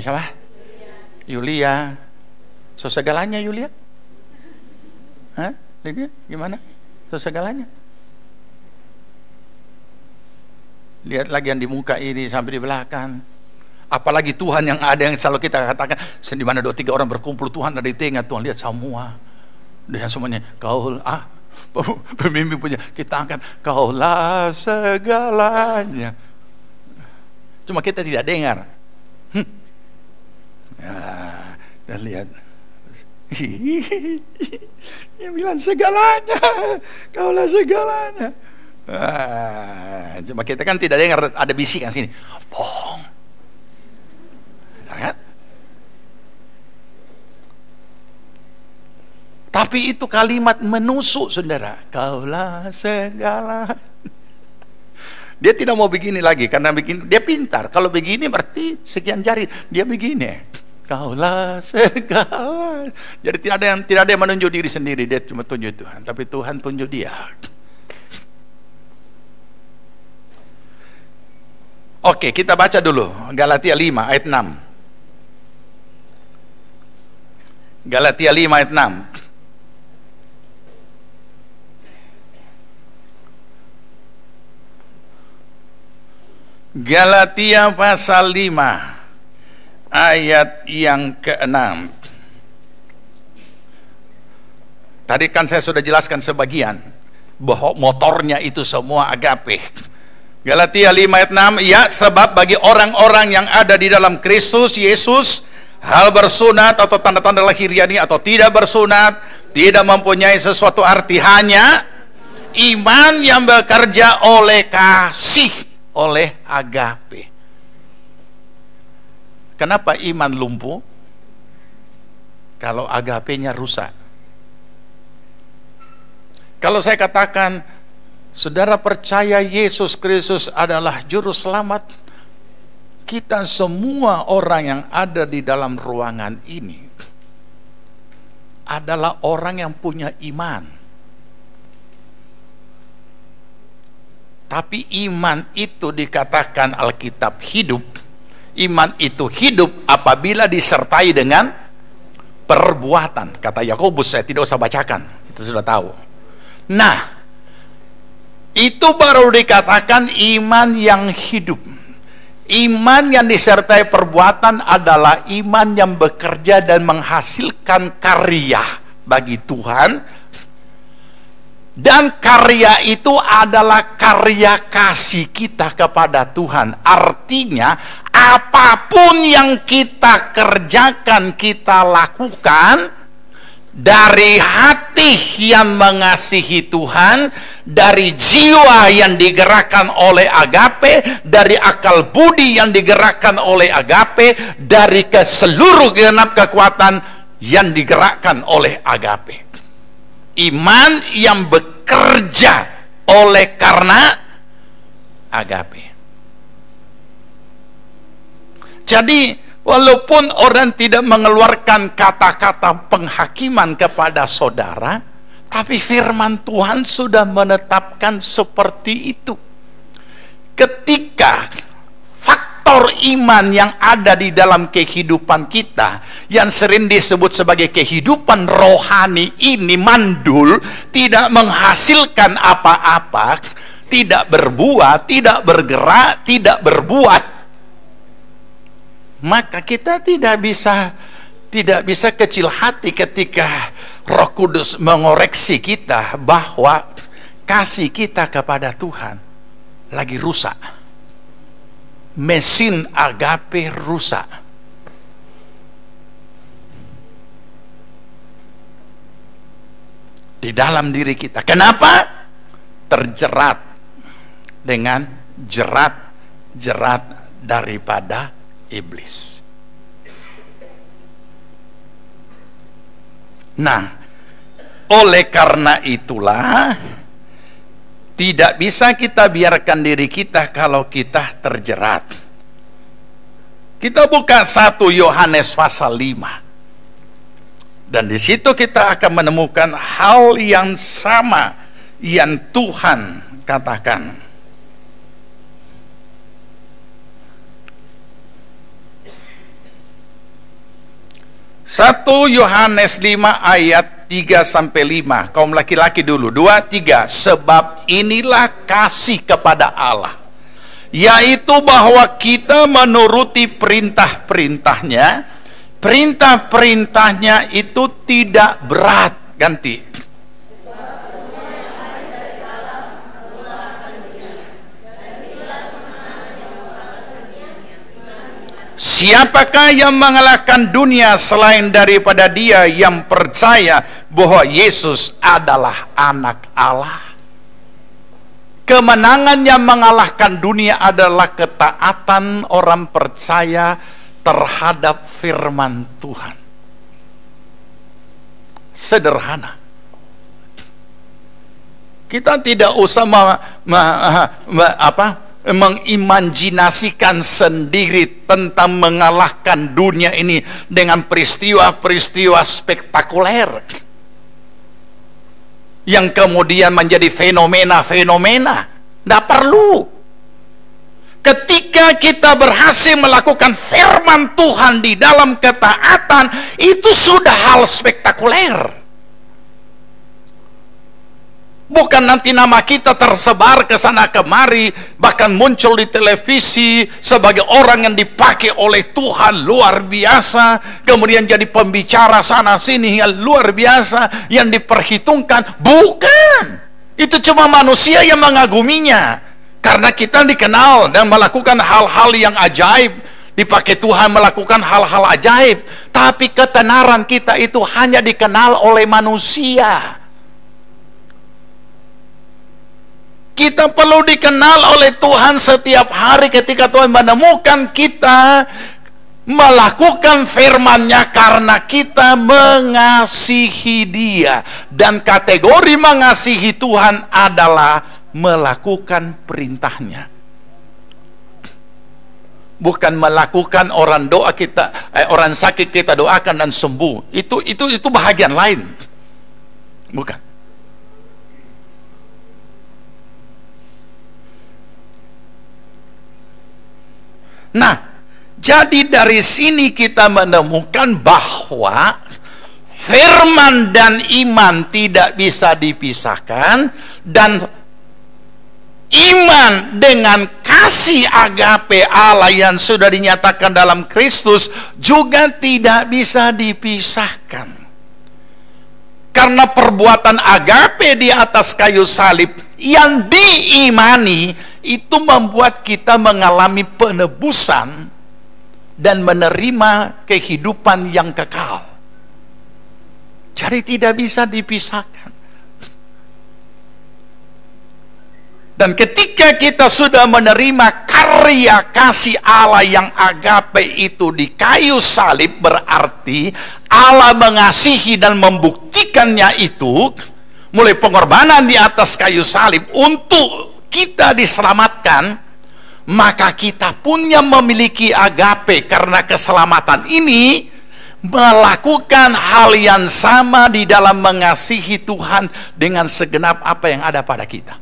Siapa? Yulia. Segalanya Yulia? Hah? Lydia, gimana? Segalanya? Lihat lagi yang di muka ini sampai di belakang. Apalagi Tuhan yang ada, yang selalu kita katakan, di mana 2-3 orang berkumpul, Tuhan ada di tengah. Tuhan lihat semua. Dan semuanya, kau pemimpin punya, kita angkat, kaulah segalanya. Cuma kita tidak dengar. Dan lihat, yang bilang segalanya, kaulah segalanya. Cuma kita kan tidak dengar, ada bisikan sini, bohong. Lihat. Tapi itu kalimat menusuk, saudara. Kaulah segala. Dia tidak mau begini lagi, karena begini dia pintar. Kalau begini berarti sekian jari. Dia begini. Kaulah segala. Jadi tidak ada yang menunjuk diri sendiri. Dia cuma tunjuk Tuhan. Tapi Tuhan tunjuk dia. Oke, kita baca dulu Galatia 5 ayat 6. Galatia 5 ayat 6. Galatia pasal 5 ayat yang ke-6. Tadi kan saya sudah jelaskan sebagian bahwa motornya itu semua agape. Galatia 5 ayat 6, ya, sebab bagi orang-orang yang ada di dalam Kristus Yesus, hal bersunat atau tanda-tanda lahiriani atau tidak bersunat tidak mempunyai sesuatu arti, hanya iman yang bekerja oleh kasih, oleh agape. Kenapa iman lumpuh? Kalau agapenya rusak. Kalau saya katakan, saudara percaya Yesus Kristus adalah juru selamat, kita semua orang yang ada di dalam ruangan ini adalah orang yang punya iman. Tapi iman itu dikatakan Alkitab hidup. Iman itu hidup apabila disertai dengan perbuatan. Kata Yakobus, saya tidak usah bacakan, kita sudah tahu. Nah, itu baru dikatakan iman yang hidup. Iman yang disertai perbuatan adalah iman yang bekerja dan menghasilkan karya bagi Tuhan. Dan karya itu adalah karya kasih kita kepada Tuhan. Artinya, apapun yang kita kerjakan, kita lakukan dari hati yang mengasihi Tuhan, dari jiwa yang digerakkan oleh agape, dari akal budi yang digerakkan oleh agape, dari seluruh genap kekuatan yang digerakkan oleh agape. Iman yang bekerja oleh karena agape. Jadi walaupun orang tidak mengeluarkan kata-kata penghakiman kepada saudara, tapi firman Tuhan sudah menetapkan seperti itu. Ketika faktor iman yang ada di dalam kehidupan kita, yang sering disebut sebagai kehidupan rohani ini mandul, tidak menghasilkan apa-apa, tidak berbuah, tidak bergerak, tidak berbuat, maka kita tidak bisa kecil hati ketika Roh Kudus mengoreksi kita bahwa kasih kita kepada Tuhan lagi rusak. Mesin agape rusak. Di dalam diri kita. Kenapa? Terjerat dengan jerat daripada iblis. Nah, oleh karena itulah tidak bisa kita biarkan diri kita kalau kita terjerat. Kita buka 1 Yohanes pasal 5. Dan di situ kita akan menemukan hal yang sama yang Tuhan katakan. Satu Yohanes 5 ayat 3-5. Kaum laki-laki dulu. 2, 3. Sebab inilah kasih kepada Allah, yaitu bahwa kita menuruti perintah-perintahnya. Perintah-perintahnya itu tidak berat. Ganti. Siapakah yang mengalahkan dunia selain daripada dia yang percaya bahwa Yesus adalah anak Allah? Kemenangan yang mengalahkan dunia adalah ketaatan orang percaya terhadap firman Tuhan. Sederhana. Kita tidak usah mengimajinasikan sendiri tentang mengalahkan dunia ini dengan peristiwa-peristiwa spektakuler yang kemudian menjadi fenomena-fenomena. Tidak perlu. Ketika kita berhasil melakukan firman Tuhan di dalam ketaatan, itu sudah hal spektakuler. Bukan nanti nama kita tersebar ke sana kemari, bahkan muncul di televisi sebagai orang yang dipakai oleh Tuhan luar biasa, kemudian jadi pembicara sana sini yang luar biasa, yang diperhitungkan. Bukan. Itu cuma manusia yang mengaguminya, karena kita dikenal dan melakukan hal-hal yang ajaib, dipakai Tuhan melakukan hal-hal ajaib. Tapi ketenaran kita itu hanya dikenal oleh manusia. Kita perlu dikenal oleh Tuhan setiap hari ketika Tuhan menemukan kita melakukan firman-Nya karena kita mengasihi Dia. Dan kategori mengasihi Tuhan adalah melakukan perintah-Nya. Bukan melakukan orang doa kita, orang sakit kita doakan dan sembuh. Itu bahagian lain. Bukan. Nah, jadi dari sini kita menemukan bahwa firman dan iman tidak bisa dipisahkan, dan iman dengan kasih agape Allah yang sudah dinyatakan dalam Kristus juga tidak bisa dipisahkan. Karena perbuatan agape di atas kayu salib yang diimani itu membuat kita mengalami penebusan dan menerima kehidupan yang kekal. Jadi tidak bisa dipisahkan. Dan ketika kita sudah menerima karya kasih Allah yang agape itu di kayu salib, berarti Allah mengasihi dan membuktikannya itu mulai pengorbanan di atas kayu salib untuk kita diselamatkan, maka kita pun yang memiliki agape karena keselamatan ini melakukan hal yang sama di dalam mengasihi Tuhan dengan segenap apa yang ada pada kita.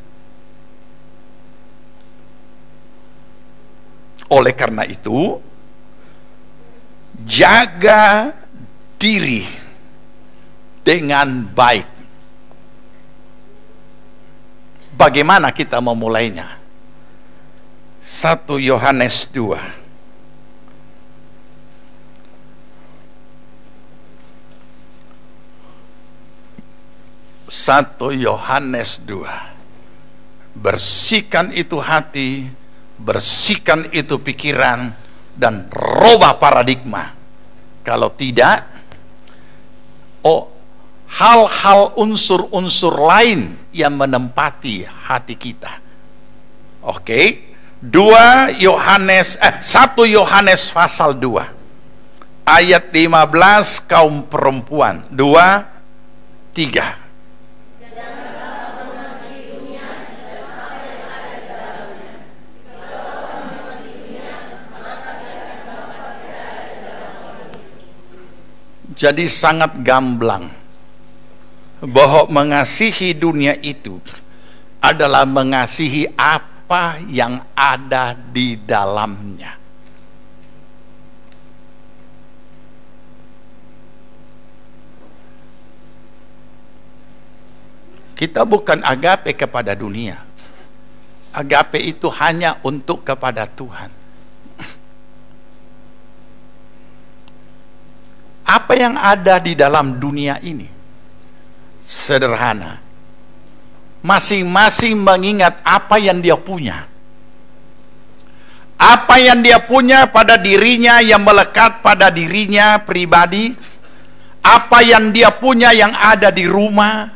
Oleh karena itu, jaga diri dengan baik. Bagaimana kita memulainya? 1 Yohanes 2. 1 Yohanes 2. Bersihkan itu hati, bersihkan itu pikiran, dan robah paradigma. Kalau tidak, hal-hal unsur-unsur lain yang menempati hati kita. Oke, 1 Yohanes pasal 2 ayat 15, kaum perempuan. 2, 3. Jadi sangat gamblang bahwa mengasihi dunia itu adalah mengasihi apa yang ada di dalamnya. Kita bukan agape kepada dunia. Agape itu hanya untuk kepada Tuhan. Apa yang ada di dalam dunia ini sederhana. Masing-masing mengingat apa yang dia punya. Apa yang dia punya pada dirinya yang melekat pada dirinya pribadi. Apa yang dia punya yang ada di rumah.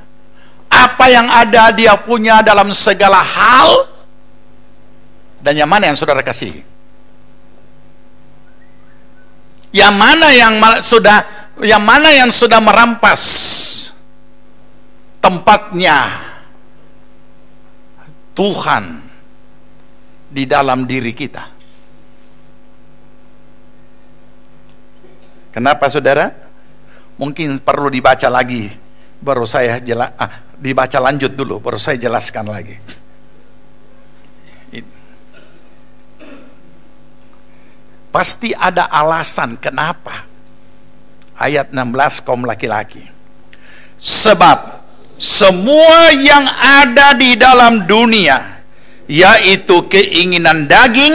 Apa yang ada dia punya dalam segala hal. Dan yang mana yang saudara kasih? Yang mana yang sudah merampas tempatnya Tuhan di dalam diri kita? Kenapa saudara? Mungkin perlu dibaca lagi, baru saya dibaca lanjut dulu, baru saya jelaskan lagi. Pasti ada alasan kenapa. Ayat 16, kaum laki-laki. Sebab semua yang ada di dalam dunia, yaitu keinginan daging,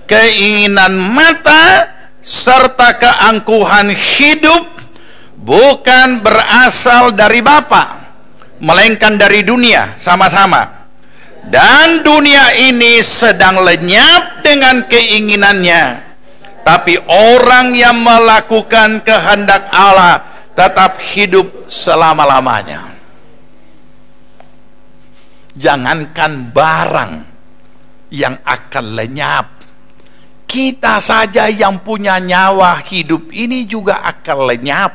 keinginan mata, serta keangkuhan hidup, bukan berasal dari Bapa, melainkan dari dunia. Sama-sama. Dan dunia ini sedang lenyap dengan keinginannya. Tapi orang yang melakukan kehendak Allah tetap hidup selama-lamanya. Jangankan barang yang akan lenyap, kita saja yang punya nyawa hidup ini juga akan lenyap,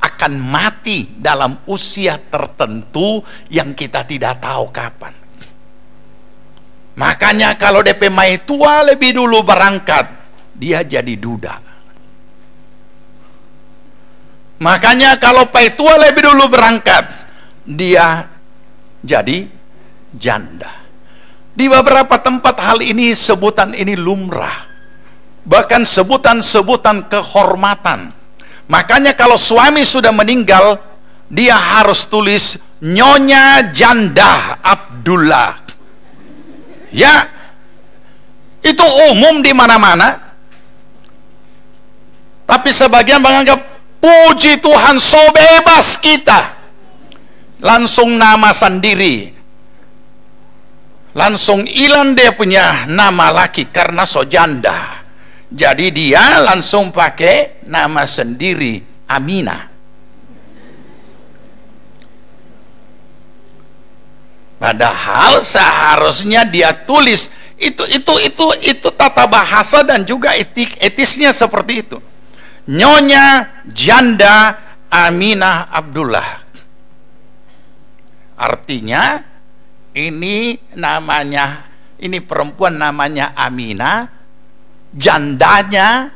akan mati dalam usia tertentu yang kita tidak tahu kapan. Makanya kalau DP mai tua lebih dulu berangkat, dia jadi duda. Makanya kalau pai tua lebih dulu berangkat, dia jadi janda. Di beberapa tempat hal ini, sebutan ini lumrah. Bahkan sebutan-sebutan kehormatan. Makanya kalau suami sudah meninggal, dia harus tulis Nyonya Janda Abdullah. Ya, itu umum di mana-mana. Tapi sebagian menganggap, puji Tuhan, so bebas kita. Langsung nama sendiri. Langsung hilang dia punya nama laki karena so janda. Jadi dia langsung pakai nama sendiri, Aminah. Padahal seharusnya dia tulis itu tata bahasa dan juga etisnya seperti itu. Nyonya Janda Aminah Abdullah. Artinya ini perempuan namanya Aminah, jandanya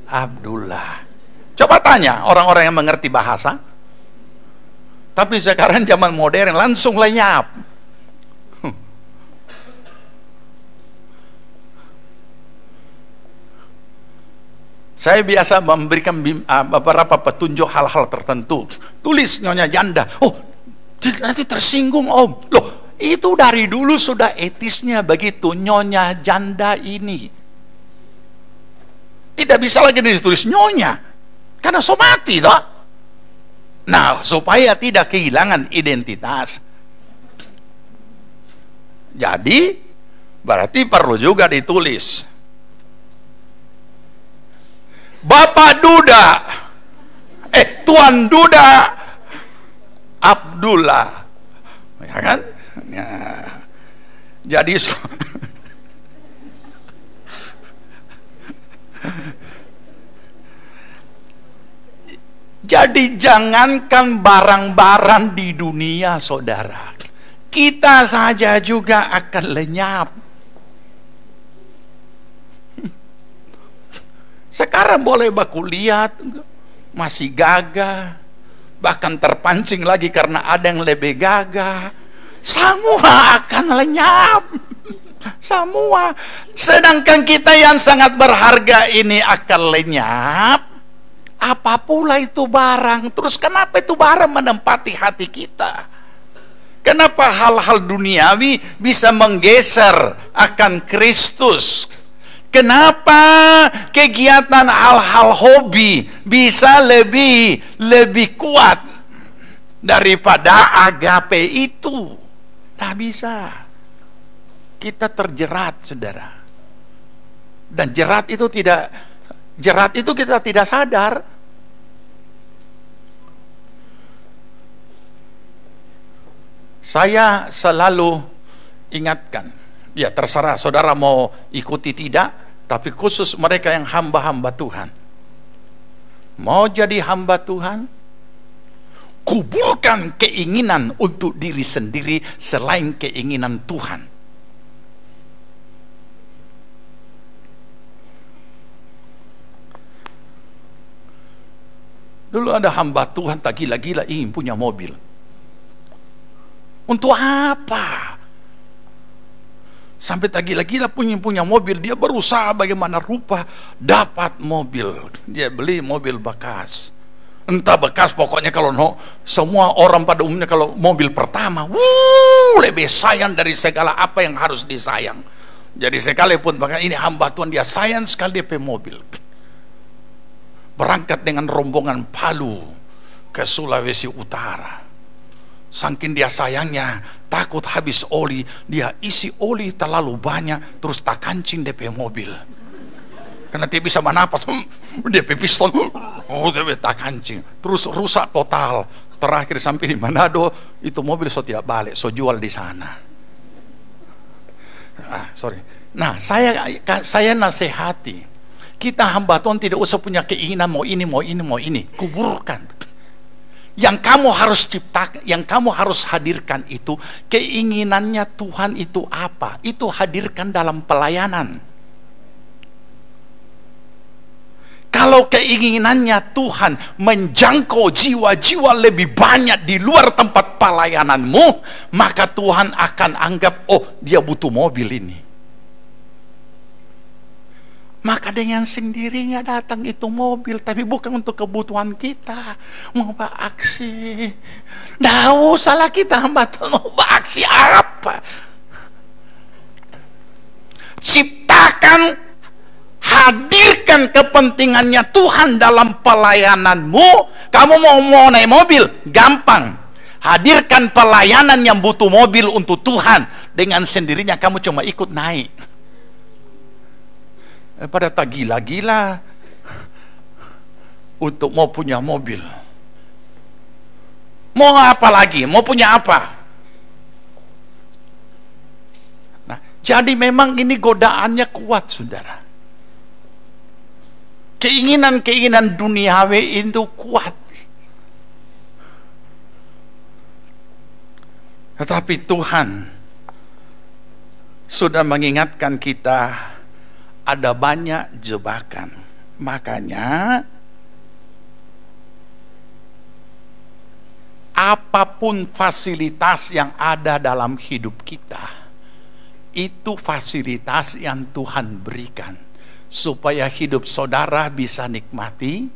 Abdullah. Coba tanya orang-orang yang mengerti bahasa. Tapi sekarang zaman modern langsung lenyap. Saya biasa memberikan beberapa petunjuk hal-hal tertentu. Tulis Nyonya Janda. Oh, nanti tersinggung Om. Loh, itu dari dulu sudah etisnya begitu. Nyonya Janda ini tidak bisa lagi ditulis Nyonya, karena so mati toh. Nah, supaya tidak kehilangan identitas. Jadi, berarti perlu juga ditulis. Bapak Duda, Tuan Duda Abdullah, ya kan? Ya. Jadi jangankan barang-barang di dunia, saudara, kita saja juga akan lenyap. Sekarang boleh baku lihat masih gagah, bahkan terpancing lagi karena ada yang lebih gagah. Semua akan lenyap. Semua. Sedangkan kita yang sangat berharga ini akan lenyap. Apa pula itu barang? Terus kenapa itu barang menempati hati kita? Kenapa hal-hal duniawi bisa menggeser akan Kristus? Kenapa kegiatan hal-hal hobi bisa lebih kuat daripada agape itu? Tak bisa. Kita terjerat, saudara. Dan jerat itu kita tidak sadar. Saya selalu ingatkan, ya terserah saudara mau ikuti tidak, tapi khusus mereka yang hamba-hamba Tuhan. Mau jadi hamba Tuhan, kuburkan keinginan untuk diri sendiri selain keinginan Tuhan. Dulu ada hamba Tuhan tak gila-gila ingin punya mobil. Untuk apa? Sampai tak gila-gila punya mobil, dia berusaha bagaimana rupa dapat mobil. Dia beli mobil bekas. Entah bekas, pokoknya kalau semua orang pada umumnya kalau mobil pertama, lebih sayang dari segala apa yang harus disayang. Jadi sekalipun bahkan ini hamba Tuhan, dia sayang sekali DP mobil. Berangkat dengan rombongan Palu ke Sulawesi Utara. Saking dia sayangnya, takut habis oli, dia isi oli terlalu banyak, terus tak kancing DP mobil. Karena dia bisa menapas, DP pistol, dia tak kancing, terus rusak total. Terakhir sampai di Manado, itu mobil so tidak balik, so jual di sana. Nah, saya nasihati, kita hamba Tuhan tidak usah punya keinginan mau ini, kuburkan. Yang kamu harus ciptakan, yang kamu harus hadirkan itu, keinginannya Tuhan itu apa? Itu hadirkan dalam pelayanan. Kalau keinginannya Tuhan menjangkau jiwa-jiwa lebih banyak di luar tempat pelayananmu, maka Tuhan akan anggap, oh dia butuh mobil ini. Maka dengan sendirinya datang itu mobil, tapi bukan untuk kebutuhan kita. Mau beraksi, nggak usahlah kita hamba Tuhan mau beraksi apa. Bahkan hadirkan kepentingannya Tuhan dalam pelayananmu. Kamu mau naik mobil, gampang. Hadirkan pelayanan yang butuh mobil untuk Tuhan. Dengan sendirinya kamu cuma ikut naik. Pada tak gila-gila untuk mau punya mobil. Mau apa lagi? Mau punya apa? Nah, jadi memang ini godaannya kuat, saudara. Keinginan-keinginan duniawi itu kuat. Tetapi Tuhan sudah mengingatkan kita ada banyak jebakan. Makanya apapun fasilitas yang ada dalam hidup kita, itu fasilitas yang Tuhan berikan supaya hidup saudara bisa nikmati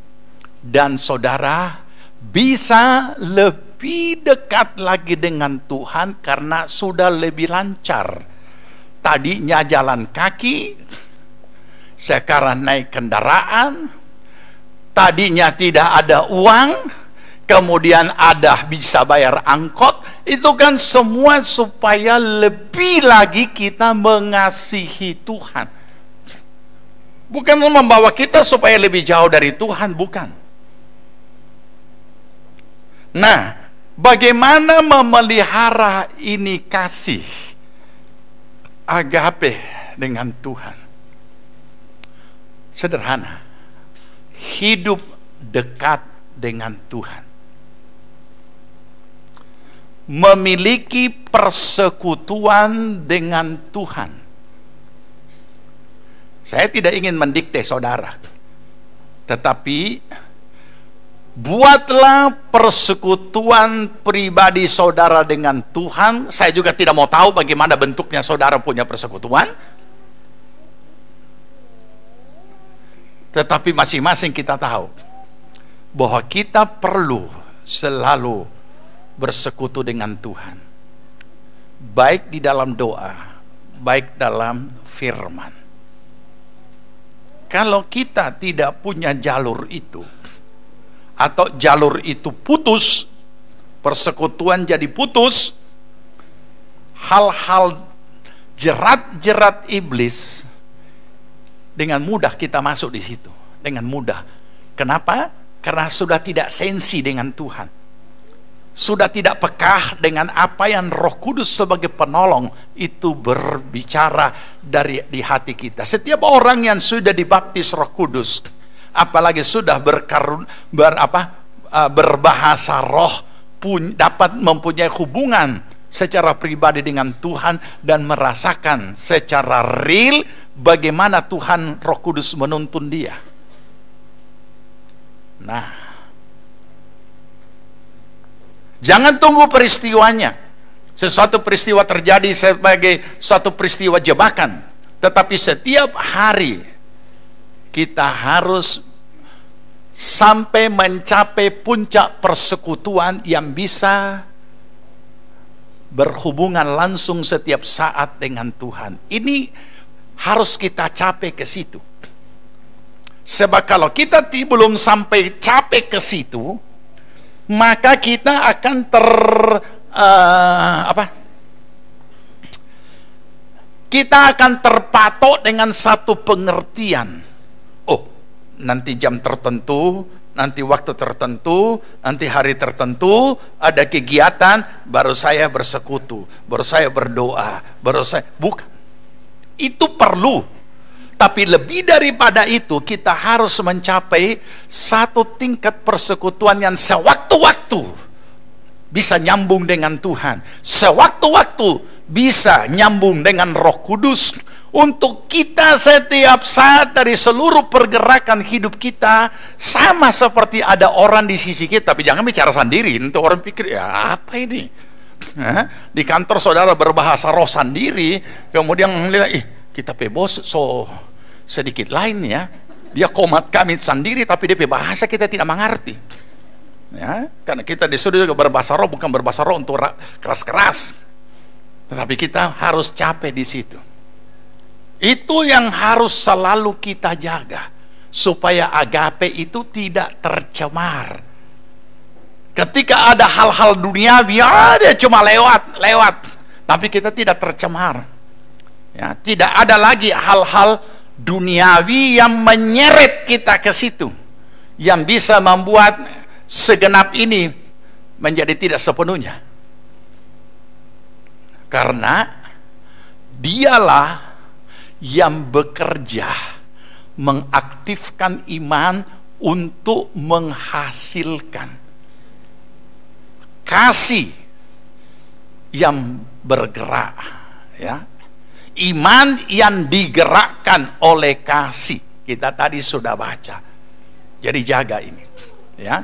dan saudara bisa lebih dekat lagi dengan Tuhan karena sudah lebih lancar. Tadinya jalan kaki, sekarang naik kendaraan. Tadinya tidak ada uang, kemudian ada bisa bayar angkot. Itu kan semua supaya lebih lagi kita mengasihi Tuhan. Bukan membawa kita supaya lebih jauh dari Tuhan, bukan. Nah, bagaimana memelihara ini kasih agape dengan Tuhan? Sederhana. Hidup dekat dengan Tuhan. Memiliki persekutuan dengan Tuhan. Saya tidak ingin mendikte saudara, tetapi buatlah persekutuan pribadi saudara dengan Tuhan. Saya juga tidak mau tahu bagaimana bentuknya saudara punya persekutuan, tetapi masing-masing kita tahu bahwa kita perlu selalu bersekutu dengan Tuhan, baik di dalam doa, baik dalam firman. Kalau kita tidak punya jalur itu, atau jalur itu putus, persekutuan jadi putus, hal-hal jerat-jerat iblis dengan mudah kita masuk di situ, dengan mudah. Kenapa? Karena sudah tidak sensi dengan Tuhan. Sudah tidak peka dengan apa yang Roh Kudus sebagai penolong itu berbicara di hati kita. Setiap orang yang sudah dibaptis Roh Kudus, apalagi sudah berbahasa roh, dapat mempunyai hubungan secara pribadi dengan Tuhan dan merasakan secara real bagaimana Tuhan Roh Kudus menuntun dia. Nah, jangan tunggu peristiwanya. Sesuatu peristiwa terjadi sebagai suatu peristiwa jebakan. Tetapi setiap hari kita harus sampai mencapai puncak persekutuan yang bisa berhubungan langsung setiap saat dengan Tuhan. Ini harus kita capai ke situ. Sebab kalau kita belum sampai capai ke situ, maka kita akan kita akan terpatok dengan satu pengertian. Oh, nanti jam tertentu, nanti waktu tertentu, nanti hari tertentu ada kegiatan, baru saya bersekutu, baru saya berdoa, baru saya bukan. Itu perlu. Tapi lebih daripada itu, kita harus mencapai satu tingkat persekutuan yang sewaktu-waktu bisa nyambung dengan Tuhan, sewaktu-waktu bisa nyambung dengan Roh Kudus, untuk kita setiap saat dari seluruh pergerakan hidup kita sama seperti ada orang di sisi kita. Tapi jangan bicara sendiri, nanti orang pikir ya apa ini. Di kantor saudara berbahasa roh sendiri, kemudian melihat kita bos so sedikit lain ya, dia komat kami sendiri tapi dia bahasa kita tidak mengerti ya, karena kita disuruh juga berbahasa roh, bukan berbahasa roh untuk keras-keras, tetapi kita harus capai di situ. Itu yang harus selalu kita jaga, supaya agape itu tidak tercemar. Ketika ada hal-hal duniawi, dia cuma lewat, tapi kita tidak tercemar. Ya, tidak ada lagi hal-hal duniawi yang menyeret kita ke situ, yang bisa membuat segenap ini menjadi tidak sepenuhnya. Karena dialah yang bekerja mengaktifkan iman untuk menghasilkan kasih yang bergerak, ya. Iman yang digerakkan oleh kasih. Kita tadi sudah baca. Jadi jaga ini, ya.